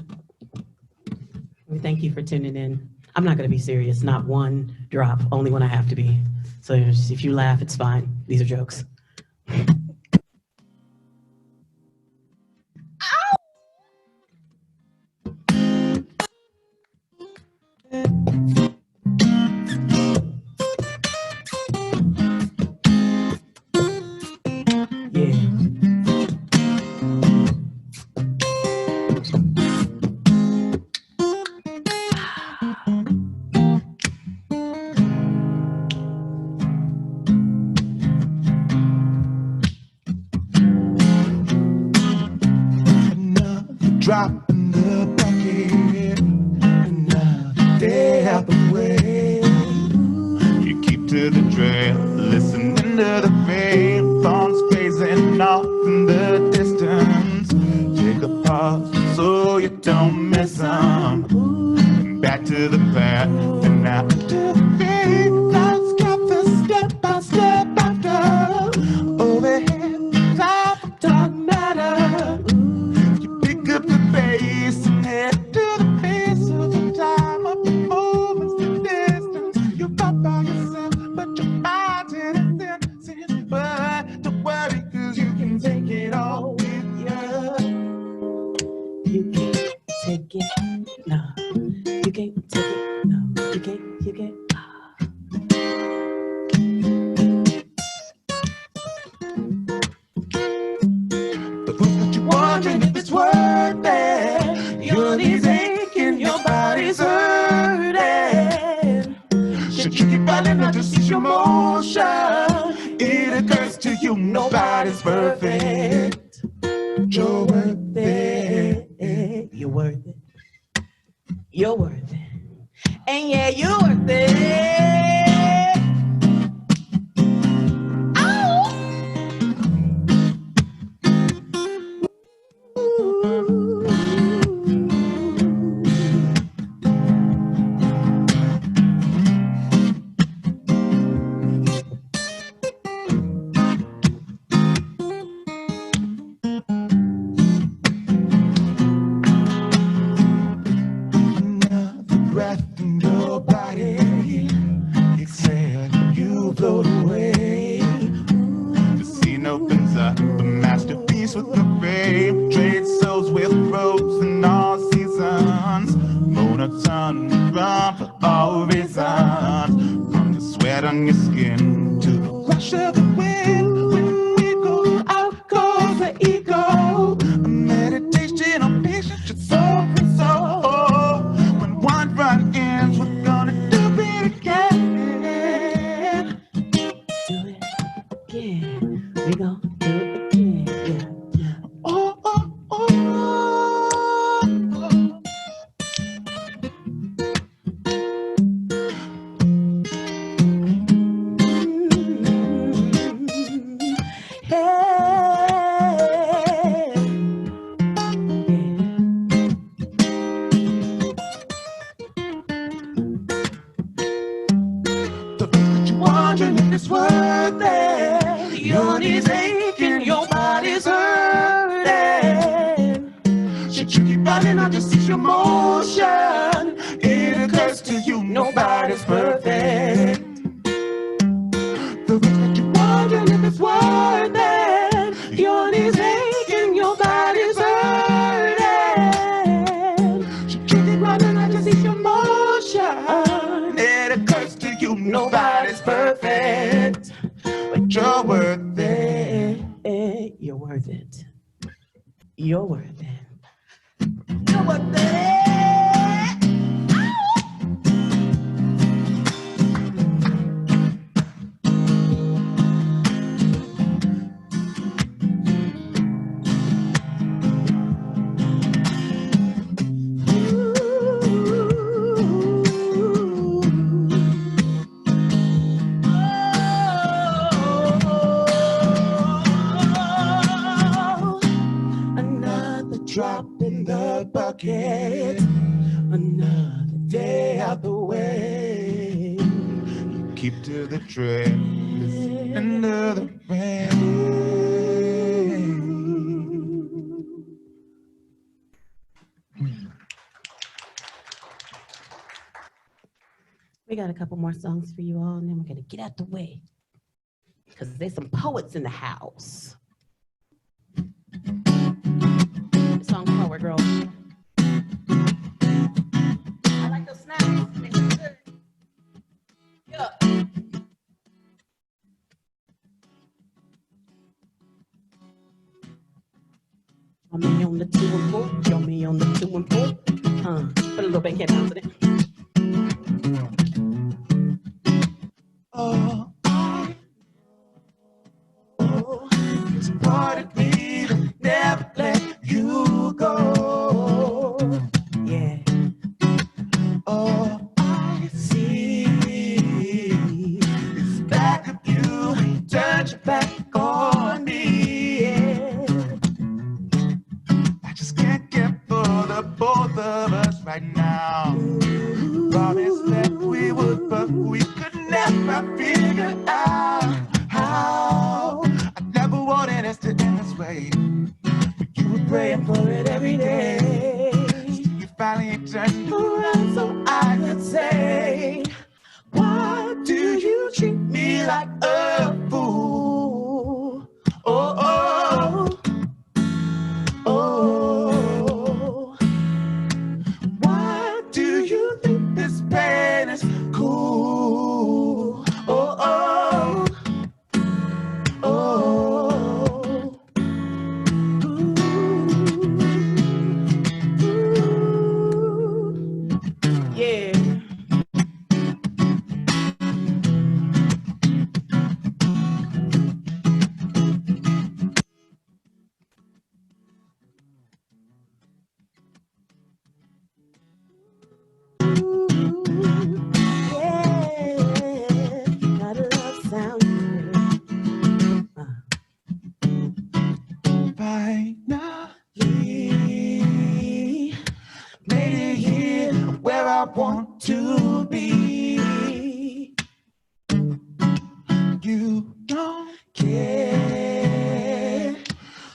We thank you for tuning in. I'm not going to be serious, not one drop, only when I have to be. So if you laugh, it's fine. These are jokes. Drop in the bucket, another day out the way. You keep to the trail, listening to the rain. Phones phasing off in the distance. Take a pause so you don't miss them. Back to the path and out to the feet. Let's get the step by step after. Overhead, top of dark matter. Pick up the pace and head to the pace of the time of the moments, the distance. You're right by yourself, but your mind's in a thin. But don't worry, cause you can take it all with you. You can't take it, no. You can't take it, no. You can't. But who's got you wondering if it's worth it? Your knees aching, your body's hurting. Should you keep running or just see your motion? It occurs to you nobody's perfect. You're worth it. You're worth it. You're worth it. And yeah, you're worth it. Breath in your body, exhale, you float away. run for all reasons. From the sweat on your skin to the rush of the wind. When we go out goes the ego. A meditation on patience, just soul and soul. When one run ends, we're gonna do it again. Do it again. We gon' do it again. Yeah, yeah. Oh, oh, oh, oh. Wondering if it's worth it. Your knees aching, your body's hurting. Should you keep running or just ease your motion? It occurs to you nobody's perfect. The risk that you're wondering if it's worth it. Your knees aching, your body's hurting. Should you keep running or just ease your motion? It occurs to you nobody's perfect, but you're worth it. You're worth it. You're worth it. You're worth it. Drop in the bucket, another day out the way. You keep to the trail, under the rain. We got a couple more songs for you all, and then we're gonna get out the way. Because there's some poets in the house. Song Poet Girl. I like those snaps. Makes it good. Yeah. Join me on the 2 and 4. Join me on the 2 and 4. Put a little bit of bounce in it. Oh, it's a part of me that never let you go. Yeah. Oh, I see it's back of you, turn your back on me. Yeah. I just can't get for the both of us right now. Promised that we would, but we could never figure out how. I never wanted us to end this way. You were praying for it every day. You finally turned around so I could say, why do you treat me like a fool? Oh, oh, oh. Why do you think this pain is cool? Oh, oh, oh. Yeah. Got a love sound. Finally made it here where I want to be. You don't care,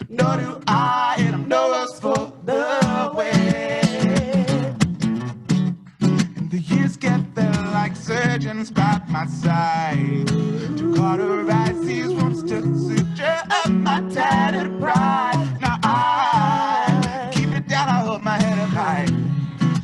nor do I, and I'm no loss for the way. And the years get there like surgeons by my side to cauterize these wounds, to suture up my tattered pride. Now I keep it down, I hold my head up high.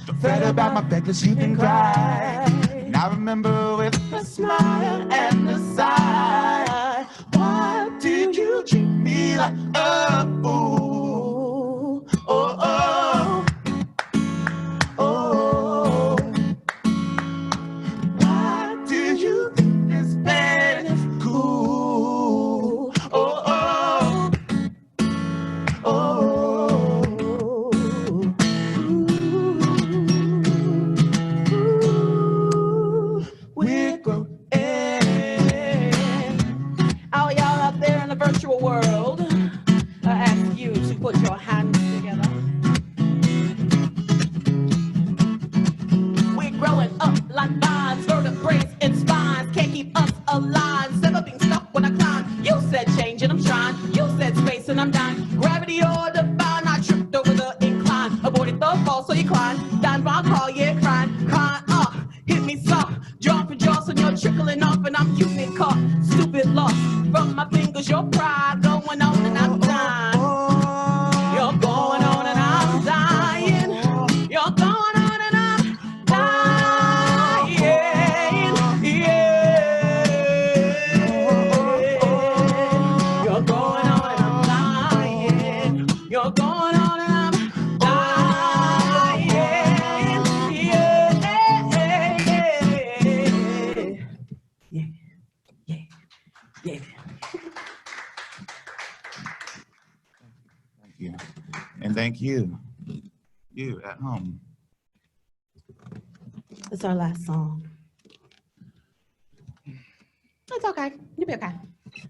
Don't fret about my reckless you can cry. And I remember with a smile and a sigh, why did you treat me like a fool? Oh, oh, oh. Why do you think this bed is cool? Oh, oh, oh. We're growing. All y'all out there in the virtual world, I ask you to put your hands together. We're growing up like vines, vertebrae and spines can't keep us alive. Never being stuck when I climb. You said change and I'm trying. You said space and I'm dying. Gravity or divine, I tripped over the incline. Avoided the fall, so you climb. Dying by call, yeah, crying. Hit me soft. Jaw for jaw, so you're trickling off, and I'm Cupid caught. Stupid lost. From my fingers, your pride going on and I'm dying. You're going on and I'm dying. You're going on and I'm dying. Yeah. You're going on and I'm dying. You're going on and I'm dying. Yeah. Yeah. Thank you. And thank you. You at home. It's our last song. It's okay. You'll be okay.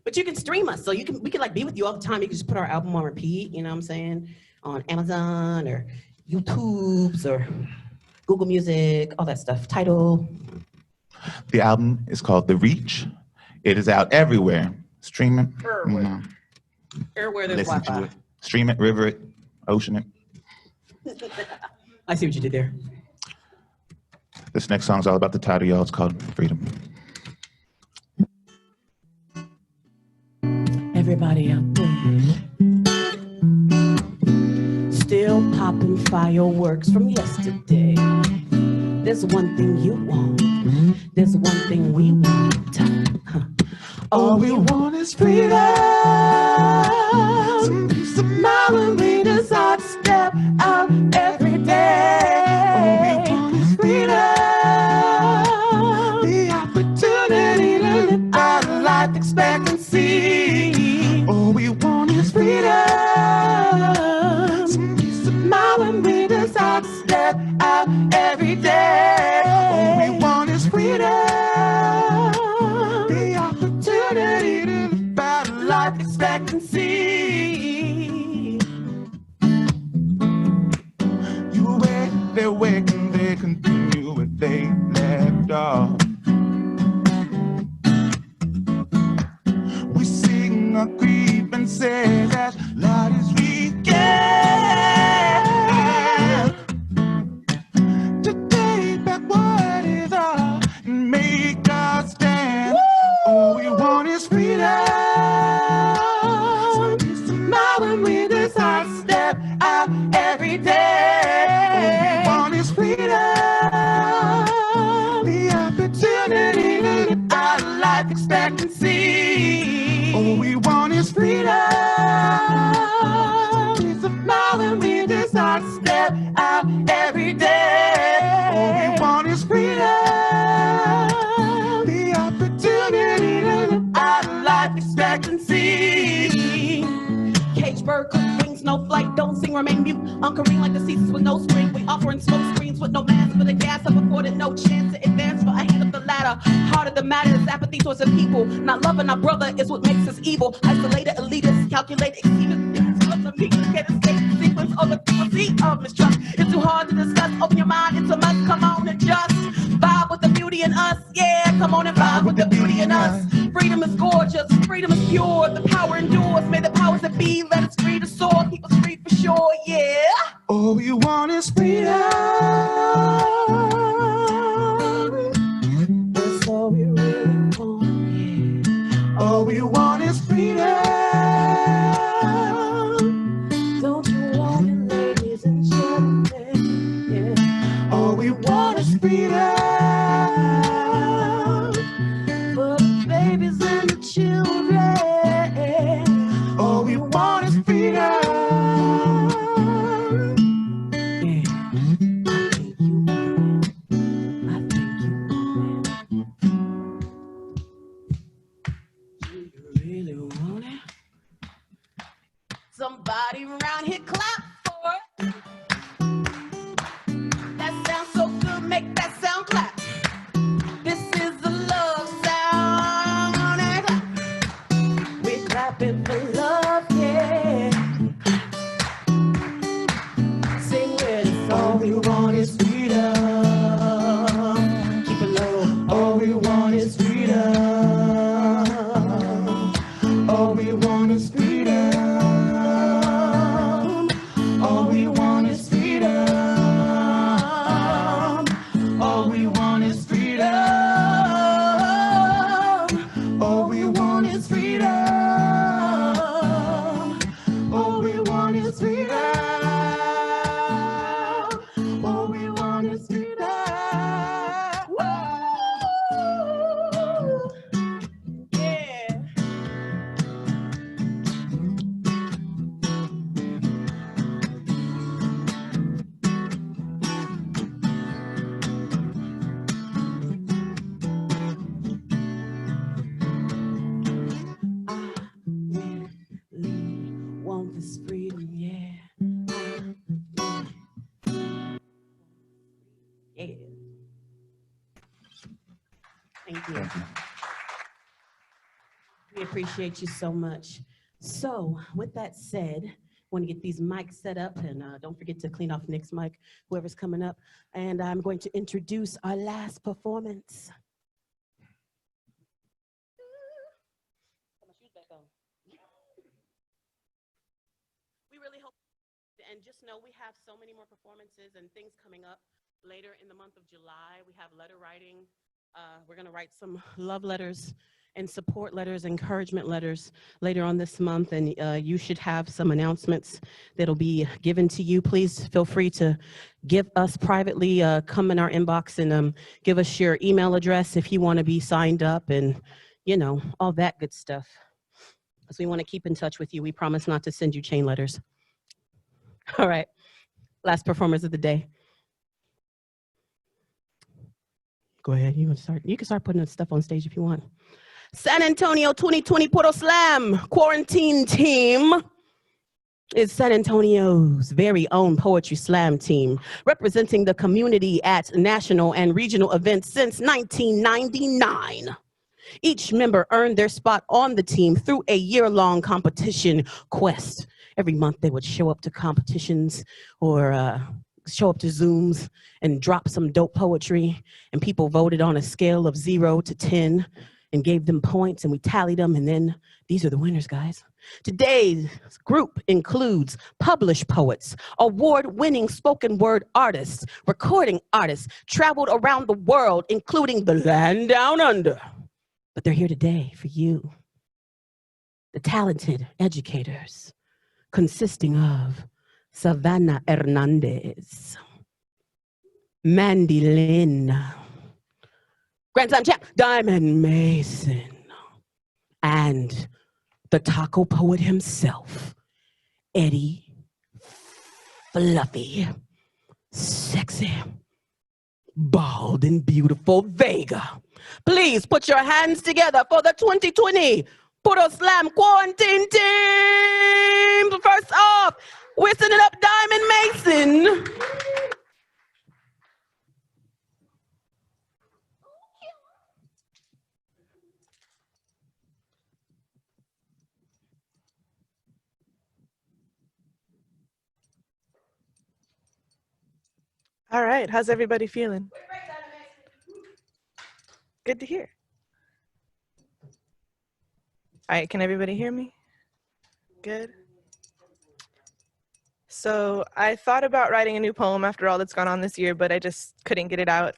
But you can stream us, so we can like be with you all the time. You can just put our album on repeat, you know what I'm saying? On Amazon or YouTube's or Google Music, all that stuff. Tidal. The album is called The Reach. It is out everywhere. Stream it. Everywhere there's Listen to Wi-Fi. it. Stream it, river it, ocean it. I see what you did there. This next song is all about the title, y'all. It's called Freedom. Everybody out there, still popping fireworks from yesterday. There's one thing you want. There's one thing we want. All we want is freedom. Some peace of mind when we decide to step out every day. All we want is freedom. The opportunity to live our life expectancy. All we want is freedom. Some peace of mind when we decide to step out every day. All we want is freedom. The opportunity to live our life expectancy. You wait, they wait, and they continue what they left off. We sing our grievances as loud as we can. To take back what is ours and make us stand. All we want is freedom. Some peace of mind when we decide to step out every day. All we want is freedom. The opportunity to live our life expectancy. All we want is freedom. Peace of mind when we decide to step out every day. All we want is freedom. The opportunity to live our life expectancy. Cage bird, cook wings, no flight, don't sing, remain mute. Anchoring like the seasons with no spring. We offering smoke screens with no mask for the gas. I've afforded no chance to advance for a hand of the ladder. Heart of the matter is apathy towards the people. Not loving our brother is what makes us evil. Isolated elitists, calculate exceeded. Can't escape the sequence of the frequency of mistrust. It's too hard to discuss. Open your mind, it's a must. Come on and just vibe with the beauty in us. Yeah, come on and vibe with the beauty in us. Freedom is gorgeous, freedom is pure. The power endures. May the powers that be let us free to soar. Keep us free for sure, yeah. All we want is freedom. That's all we really want, yeah. All we want is freedom. Don't you want it, ladies and gentlemen? Yeah. All we want for the babies and the children. All we want is freedom. Somebody around here clap for it. That sounds so good, make that sound clap. This is the love sound. And clap. We're clapping for love, yeah. Sing with us. All we want is freedom. Keep it low. All we want is freedom. All we want is freedom. All we want is freedom. All we want is freedom. All we want is freedom. All we want is freedom. All we want is freedom. Woo! Yeah. Want this freedom, yeah. Yeah. Thank you. We appreciate you so much. So with that said, want to get these mics set up, and don't forget to clean off Nick's mic, whoever's coming up. And I'm going to introduce our last performance. We really hope, and just know we have so many more performances and things coming up later in the month of July. We have letter writing. We're going to write some love letters and support letters, encouragement letters later on this month, and you should have some announcements that'll be given to you. Please feel free to give us privately, come in our inbox and give us your email address if you want to be signed up, and you know, all that good stuff. Because we want to keep in touch with you. We promise not to send you chain letters. All right, last performers of the day. Go ahead, you can start putting stuff on stage if you want. San Antonio 2020 Puro Slam quarantine team is San Antonio's very own poetry slam team, representing the community at national and regional events since 1999. Each member earned their spot on the team through a year-long competition quest. Every month they would show up to competitions or show up to Zooms and drop some dope poetry, and people voted on a scale of 0 to 10 and gave them points, and we tallied them, and then these are the winners, guys. Today's group includes published poets, award-winning spoken word artists, recording artists, traveled around the world, including the land down under. But they're here today for you, the talented educators, consisting of Savannah Hernandez, Mandy Lynn, Grand Slam champ Diamond Mason, and the taco poet himself, Eddie Fluffy, Sexy, Bald and Beautiful Vega. Please put your hands together for the 2020 Puro Slam quarantine team. First off, we're sending up Diamond Mason. All right, how's everybody feeling? Good to hear. All right, can everybody hear me? Good. So I thought about writing a new poem after all that's gone on this year, but I just couldn't get it out.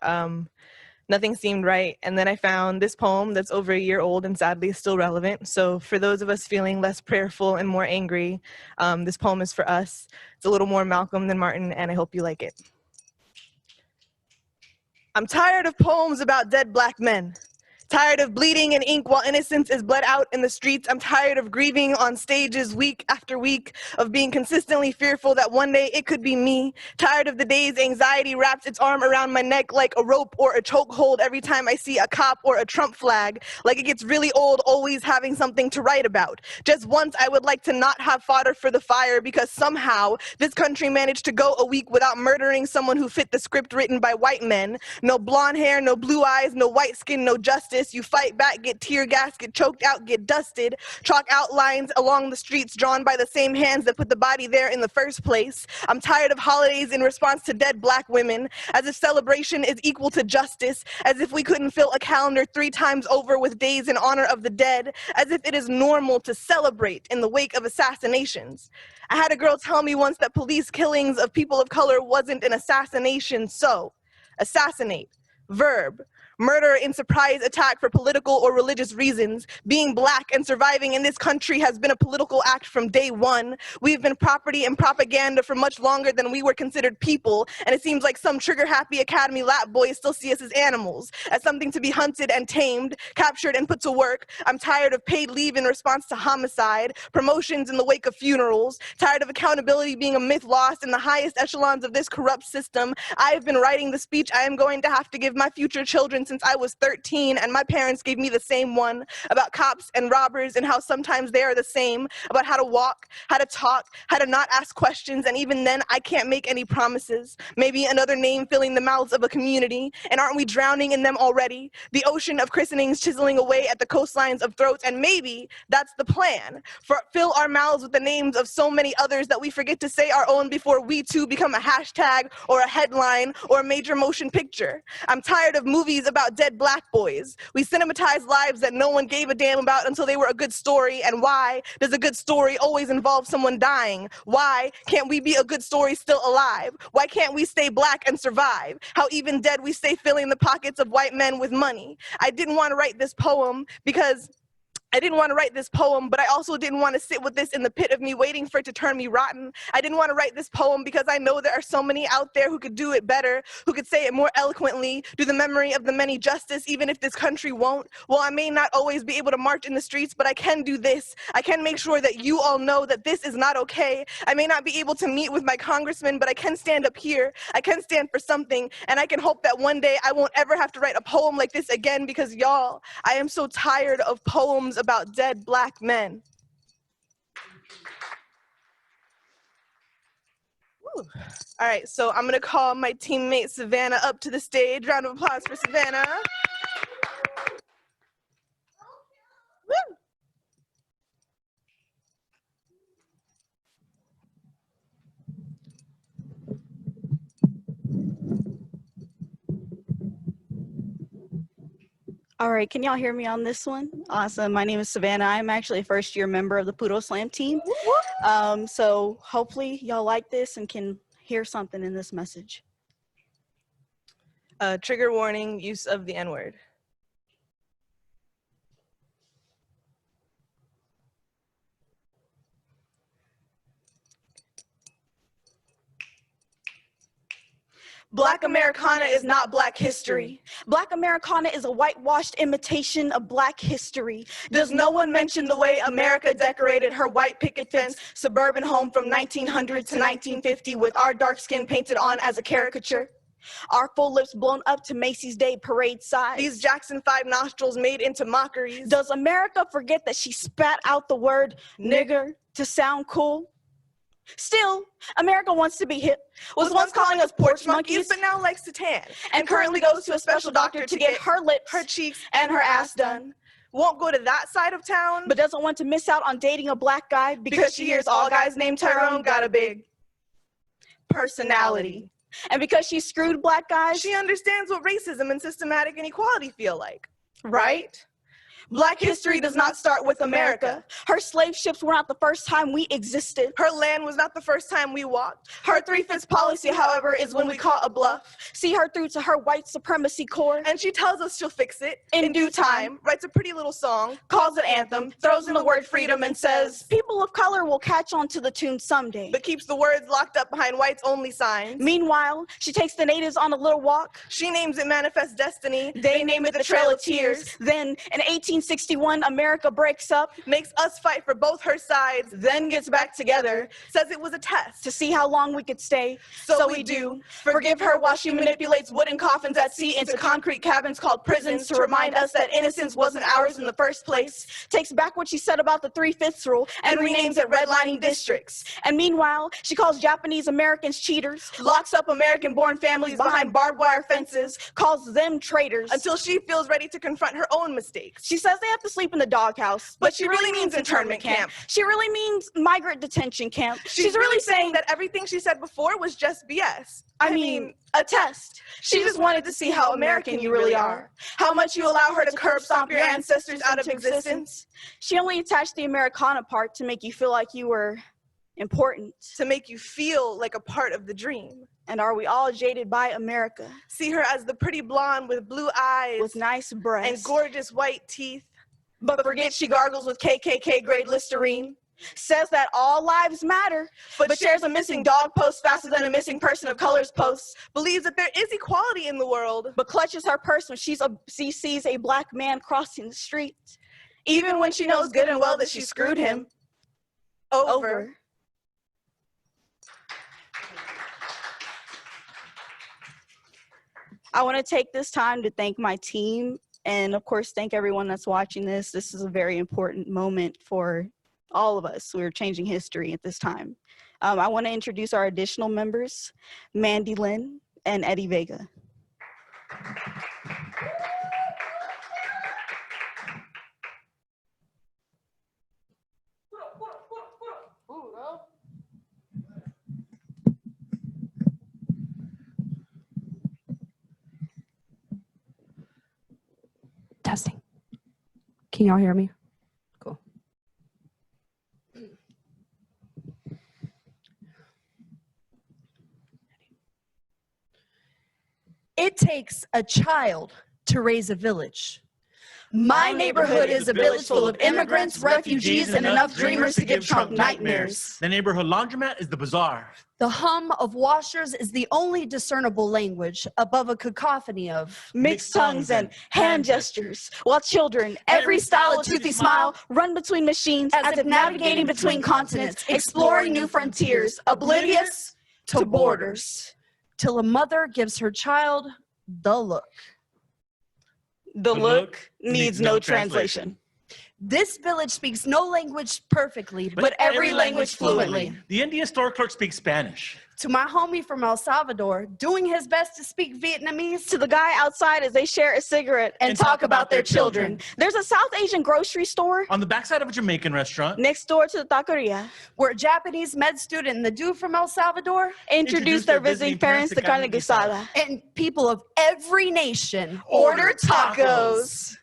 Nothing seemed right. And then I found this poem that's over a year old and sadly still relevant. So for those of us feeling less prayerful and more angry, this poem is for us. It's a little more Malcolm than Martin, and I hope you like it. I'm tired of poems about dead black men. Tired of bleeding in ink while innocence is bled out in the streets. I'm tired of grieving on stages week after week, of being consistently fearful that one day it could be me. Tired of the days anxiety wraps its arm around my neck like a rope or a chokehold every time I see a cop or a Trump flag. Like it gets really old always having something to write about. Just once I would like to not have fodder for the fire because somehow this country managed to go a week without murdering someone who fit the script written by white men. No blonde hair, no blue eyes, no white skin, no justice. You fight back, get tear gas, get choked out, get dusted. Chalk outlines along the streets drawn by the same hands that put the body there in the first place. I'm tired of holidays in response to dead black women, as if celebration is equal to justice, as if we couldn't fill a calendar 3 times over with days in honor of the dead, as if it is normal to celebrate in the wake of assassinations. I had a girl tell me once that police killings of people of color wasn't an assassination, so assassinate, verb. Murder in surprise attack for political or religious reasons. Being black and surviving in this country has been a political act from day one. We've been property and propaganda for much longer than we were considered people, and it seems like some trigger-happy Academy lap boys still see us as animals, as something to be hunted and tamed, captured and put to work. I'm tired of paid leave in response to homicide, promotions in the wake of funerals, tired of accountability being a myth lost in the highest echelons of this corrupt system. I have been writing the speech I am going to have to give my future children since I was 13, and my parents gave me the same one, about cops and robbers and how sometimes they are the same, about how to walk, how to talk, how to not ask questions, and even then I can't make any promises. Maybe another name filling the mouths of a community, and aren't we drowning in them already? The ocean of christenings chiseling away at the coastlines of throats, and maybe that's the plan. Fill our mouths with the names of so many others that we forget to say our own before we too become a hashtag or a headline or a major motion picture. I'm tired of movies about dead black boys. We cinematize lives that no one gave a damn about until they were a good story. And why does a good story always involve someone dying? Why can't we be a good story still alive? Why can't we stay black and survive? How even dead we stay filling the pockets of white men with money. I didn't want to write this poem because but I also didn't want to sit with this in the pit of me waiting for it to turn me rotten. I didn't want to write this poem because I know there are so many out there who could do it better, who could say it more eloquently, do the memory of the many justice, even if this country won't. Well, I may not always be able to march in the streets, but I can do this. I can make sure that you all know that this is not okay. I may not be able to meet with my congressman, but I can stand up here. I can stand for something, and I can hope that one day I won't ever have to write a poem like this again because y'all, I am so tired of poems about dead black men. Woo. All right, so I'm gonna call my teammate Savannah up to the stage. Round of applause for Savannah. Woo. All right, can y'all hear me on this one? Awesome. My name is Savannah. I'm actually a first-year member of the Poodle Slam team. So hopefully y'all like this and can hear something in this message. Trigger warning, use of the N-word. Black Americana is not Black history. Black Americana is a whitewashed imitation of Black history. Does no one mention the way America decorated her white picket fence suburban home from 1900 to 1950 with our dark skin painted on as a caricature? Our full lips blown up to Macy's Day Parade size. These Jackson 5 nostrils made into mockeries. Does America forget that she spat out the word nigger to sound cool? Still, America wants to be hip, was once calling us porch monkeys, but now likes to tan, and currently goes to a special doctor to get her lips, her cheeks, and her ass done. Won't go to that side of town, but doesn't want to miss out on dating a black guy because she hears all guys named Tyrone got a big personality. And because she screwed black guys, she understands what racism and systematic inequality feel like, right? Black history does not start with America. Her slave ships were not the first time we existed. Her land was not the first time we walked. Her 3/5 policy, however, is when we call a bluff. See her through to her white supremacy core. And she tells us she'll fix it In due time. Writes a pretty little song, Calls it anthem, throws in the word freedom and says, people of color will catch on to the tune someday. but keeps the words locked up behind whites only signs. Meanwhile, she takes the natives on a little walk. She names it Manifest Destiny. They name it the Trail of Tears. Then, in 1861, America breaks up, Makes us fight for both her sides. then gets back together Says it was a test. to see how long we could stay. So we do. Forgive her while she manipulates wooden coffins at sea into concrete cabins called prisons to remind us that innocence wasn't ours in the first place. Takes back what she said about the 3/5 rule and renames it redlining districts. And meanwhile, she calls Japanese Americans cheaters, locks up American-born families behind barbed wire fences, calls them traitors. Until she feels ready to confront her own mistakes. She says they have to sleep in the doghouse, But she really means internment camp. She really means migrant detention camp. She's really saying that everything she said before was just BS. I mean, a test. She just wanted to see how American you really are. How much you allow her to curb stomp your ancestors out of existence. She only attached the Americana part to make you feel like you were important. to make you feel like a part of the dream. And are we all jaded by America? See her as the pretty blonde with blue eyes With nice breasts. and gorgeous white teeth. But forget she gargles with KKK grade Listerine. Says that all lives matter, but shares a missing dog post faster than a missing person of color's post. Believes that there is equality in the world. But clutches her purse when she sees a black man crossing the street. Even when she knows good and well that she screwed him over. I want to take this time to thank my team and, of course, thank everyone that's watching this. This is a very important moment for all of us. We're changing history at this time. I want to introduce our additional members, Mandy Lynn and Eddie Vega. Testing. Can y'all hear me? Cool. It takes a child to raise a village. My neighborhood is a village full of immigrants, refugees, and enough dreamers to give Trump nightmares. The neighborhood laundromat is the bazaar. The hum of washers is the only discernible language above a cacophony of Mixed tongues and hand gestures, while children, every style of toothy smile, run between machines as if navigating between continents, exploring new frontiers, oblivious to borders. till a mother gives her child the look. The look needs no translation. This village speaks no language perfectly, but every language fluently. The Indian store clerk speaks Spanish. To my homie from El Salvador, doing his best to speak Vietnamese. To the guy outside as they share a cigarette and talk about their children. There's a South Asian grocery store On the backside of a Jamaican restaurant. next door to the taqueria, where a Japanese med student and the dude from El Salvador introduce their visiting parents to carne guisada. and people of every nation Order tacos.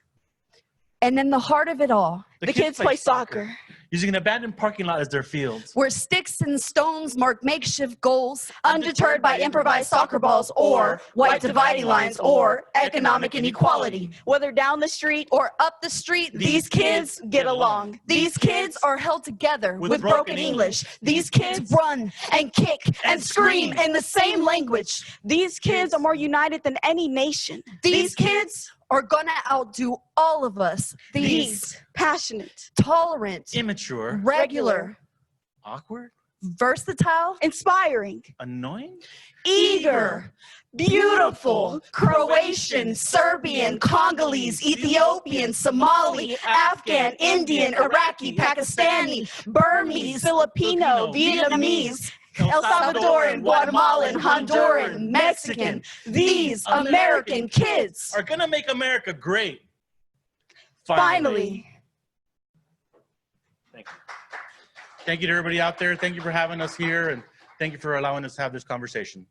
And in the heart of it all, The kids play soccer. Using an abandoned parking lot as their fields. where sticks and stones mark makeshift goals, Undeterred by improvised soccer balls or white dividing lines or economic inequality. Whether down the street or up the street, these kids get along. These kids are held together With broken English. These kids run and kick and scream in the same language. These kids are more united than any nation. These kids are gonna outdo all of us. These passionate, tolerant, Immature. regular, Awkward. versatile, inspiring, Annoying. eager, beautiful, Croatian, Serbian, Congolese, Ethiopian, Somali, Afghan, Indian, Iraqi, Pakistani, Burmese, Filipino, Vietnamese, El Salvadoran, Guatemalan, Honduran, Mexican. These American kids Are gonna make America great. finally. Thank you. Thank you to everybody out there. Thank you for having us here, and thank you for allowing us to have this conversation.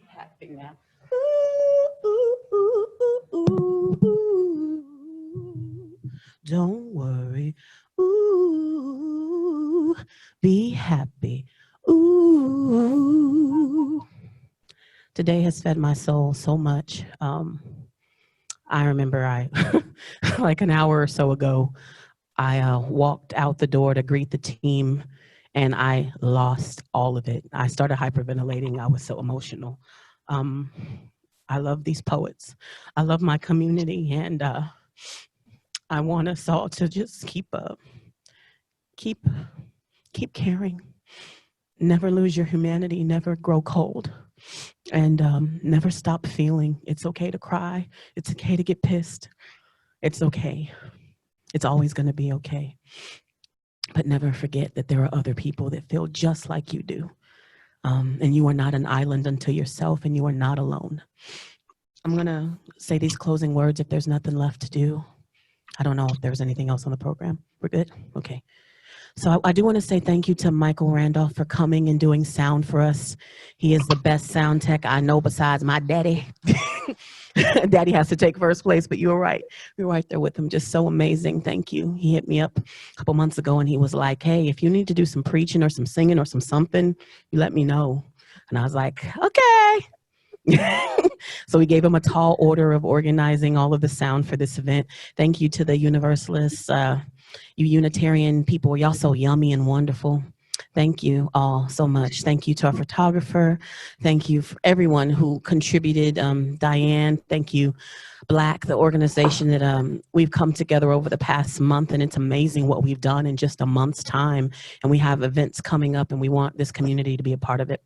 be happy now. Ooh, ooh, ooh, ooh, ooh. Don't worry. Ooh, be happy. Ooh. Today has fed my soul so much. I remember like an hour or so ago, I walked out the door to greet the team and I lost all of it. I started hyperventilating. I was so emotional. I love these poets. I love my community, and I want us all to just keep caring. Never lose your humanity, never grow cold, and never stop feeling. It's okay to cry. It's okay to get pissed. It's okay. It's always going to be okay. But never forget that there are other people that feel just like you do. And you are not an island unto yourself, and you are not alone. I'm going to say these closing words if there's nothing left to do. I don't know if there's anything else on the program. We're good? Okay. So I do want to say thank you to Michael Randolph for coming and doing sound for us. He is the best sound tech I know besides my daddy. Daddy has to take first place, but you were right. We were right there with him. Just so amazing. Thank you. He hit me up a couple months ago and he was like, hey, if you need to do some preaching or some singing or some something, you let me know. And I was like, okay. So we gave him a tall order of organizing all of the sound for this event. Thank you to the Universalists, you Unitarian people. Y'all so yummy and wonderful. Thank you all so much. Thank you to our photographer. Thank you for everyone who contributed. Diane, thank you. Black, the organization that we've come together over the past month, and it's amazing what we've done in just a month's time. And we have events coming up and we want this community to be a part of it.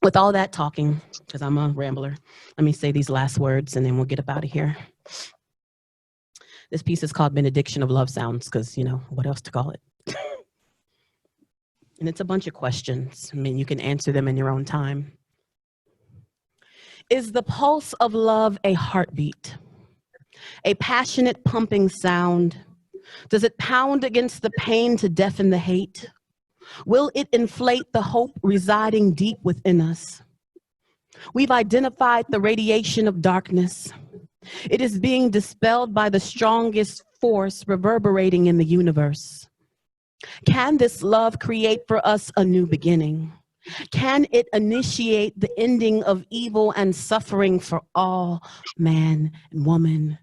With all that talking, because I'm a rambler, let me say these last words and then we'll get up out of here. This piece is called Benediction of Love Sounds, because, you know, what else to call it? And it's a bunch of questions. I mean, you can answer them in your own time. Is the pulse of love a heartbeat? A passionate pumping sound? Does it pound against the pain to deafen the hate? Will it inflate the hope residing deep within us? We've identified the radiation of darkness. It is being dispelled by the strongest force reverberating in the universe. Can this love create for us a new beginning? Can it initiate the ending of evil and suffering for all man and woman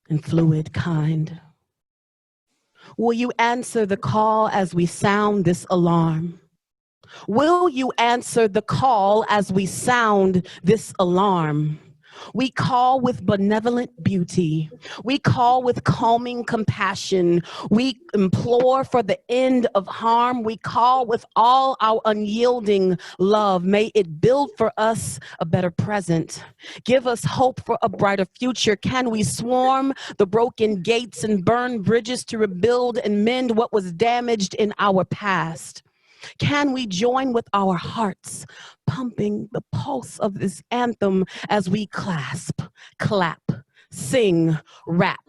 and fluid kind? Will you answer the call as we sound this alarm? Will you answer the call as we sound this alarm? We call with benevolent beauty. We call with calming compassion. We implore for the end of harm. We call with all our unyielding love. May it build for us a better present. Give us hope for a brighter future. Can we swarm the broken gates and burn bridges to rebuild and mend what was damaged in our past? Can we join with our hearts, pumping the pulse of this anthem as we clasp, clap, sing, rap,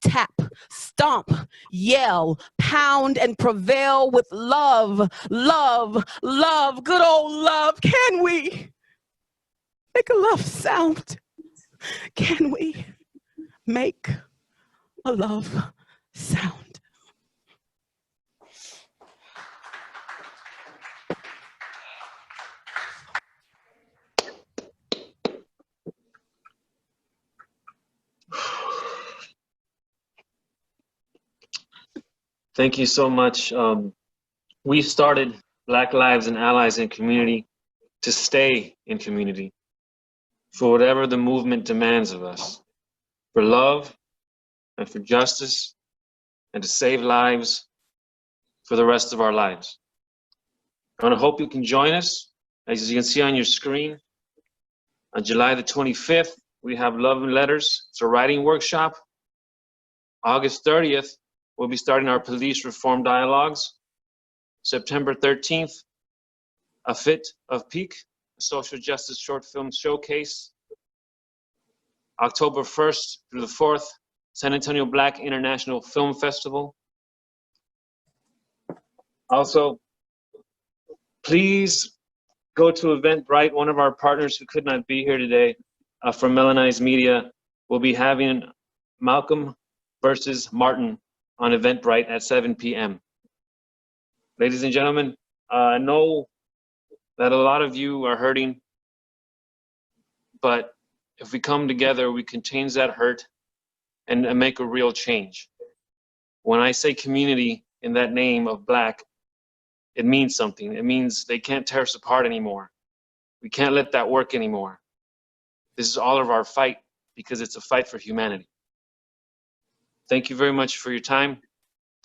tap, stomp, yell, pound, and prevail with love, love, love, good old love? Can we make a love sound? Can we make a love sound? Thank you so much. We started Black Lives and Allies in Community to stay in community for whatever the movement demands of us, for love and for justice and to save lives for the rest of our lives. I want to hope you can join us. As you can see on your screen, on July the 25th, we have Love and Letters. It's a writing workshop. August 30th, we'll be starting our police reform dialogues. September 13th, A Fit of Peak, a social justice short film showcase. October 1st through the 4th, San Antonio Black International Film Festival. Also, please go to Eventbrite. One of our partners who could not be here today from Melanize Media will be having Malcolm versus Martin on Eventbrite at 7 p.m. Ladies and gentlemen, I know that a lot of you are hurting, but if we come together, we can change that hurt and make a real change. When I say community in that name of Black, it means something. It means they can't tear us apart anymore. We can't let that work anymore. This is all of our fight because it's a fight for humanity. Thank you very much for your time.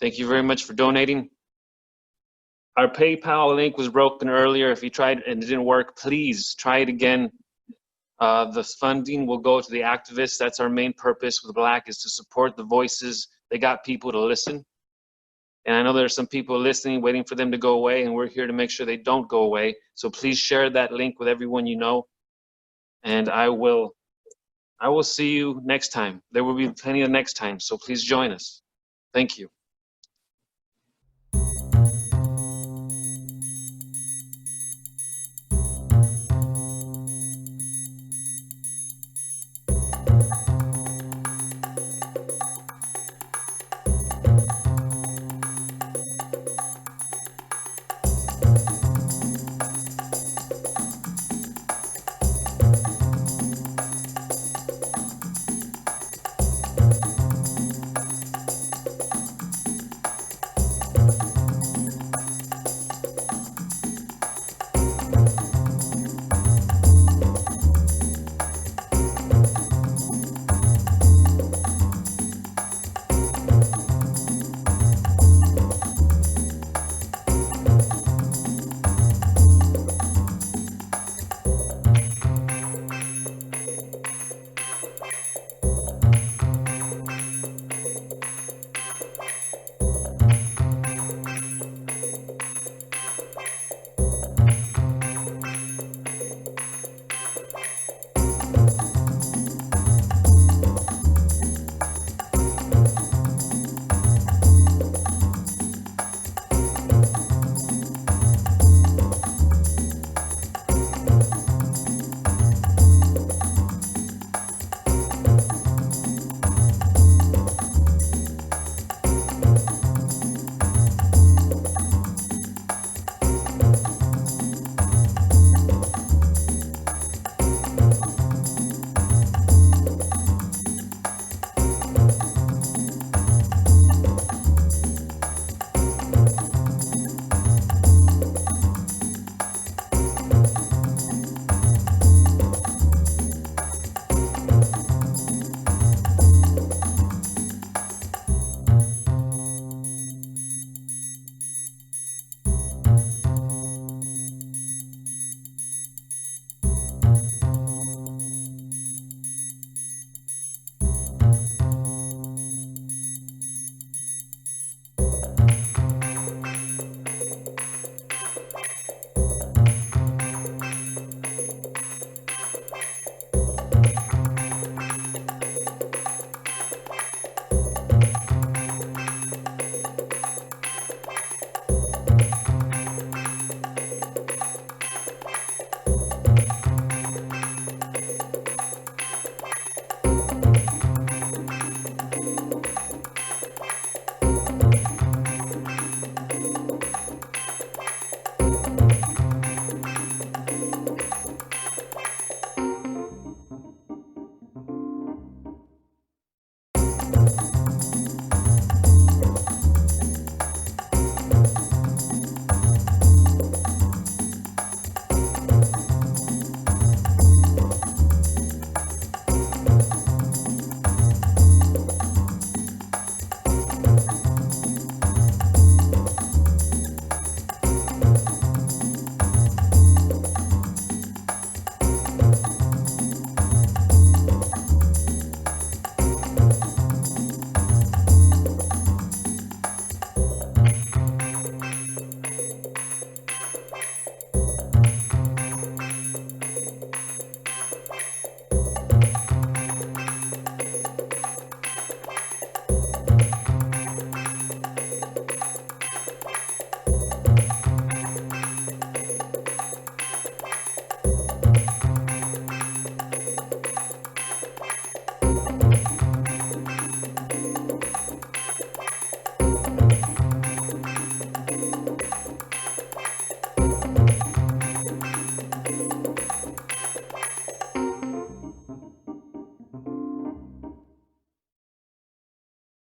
Thank you very much for donating. Our PayPal link was broken earlier. If you tried and it didn't work, please try it again. The funding will go to the activists. That's our main purpose with Black, is to support the voices. They got people to listen. And I know there's some people listening, waiting for them to go away, and we're here to make sure they don't go away. So please share that link with everyone you know. And I will see you next time. There will be plenty of next time, so please join us. Thank you.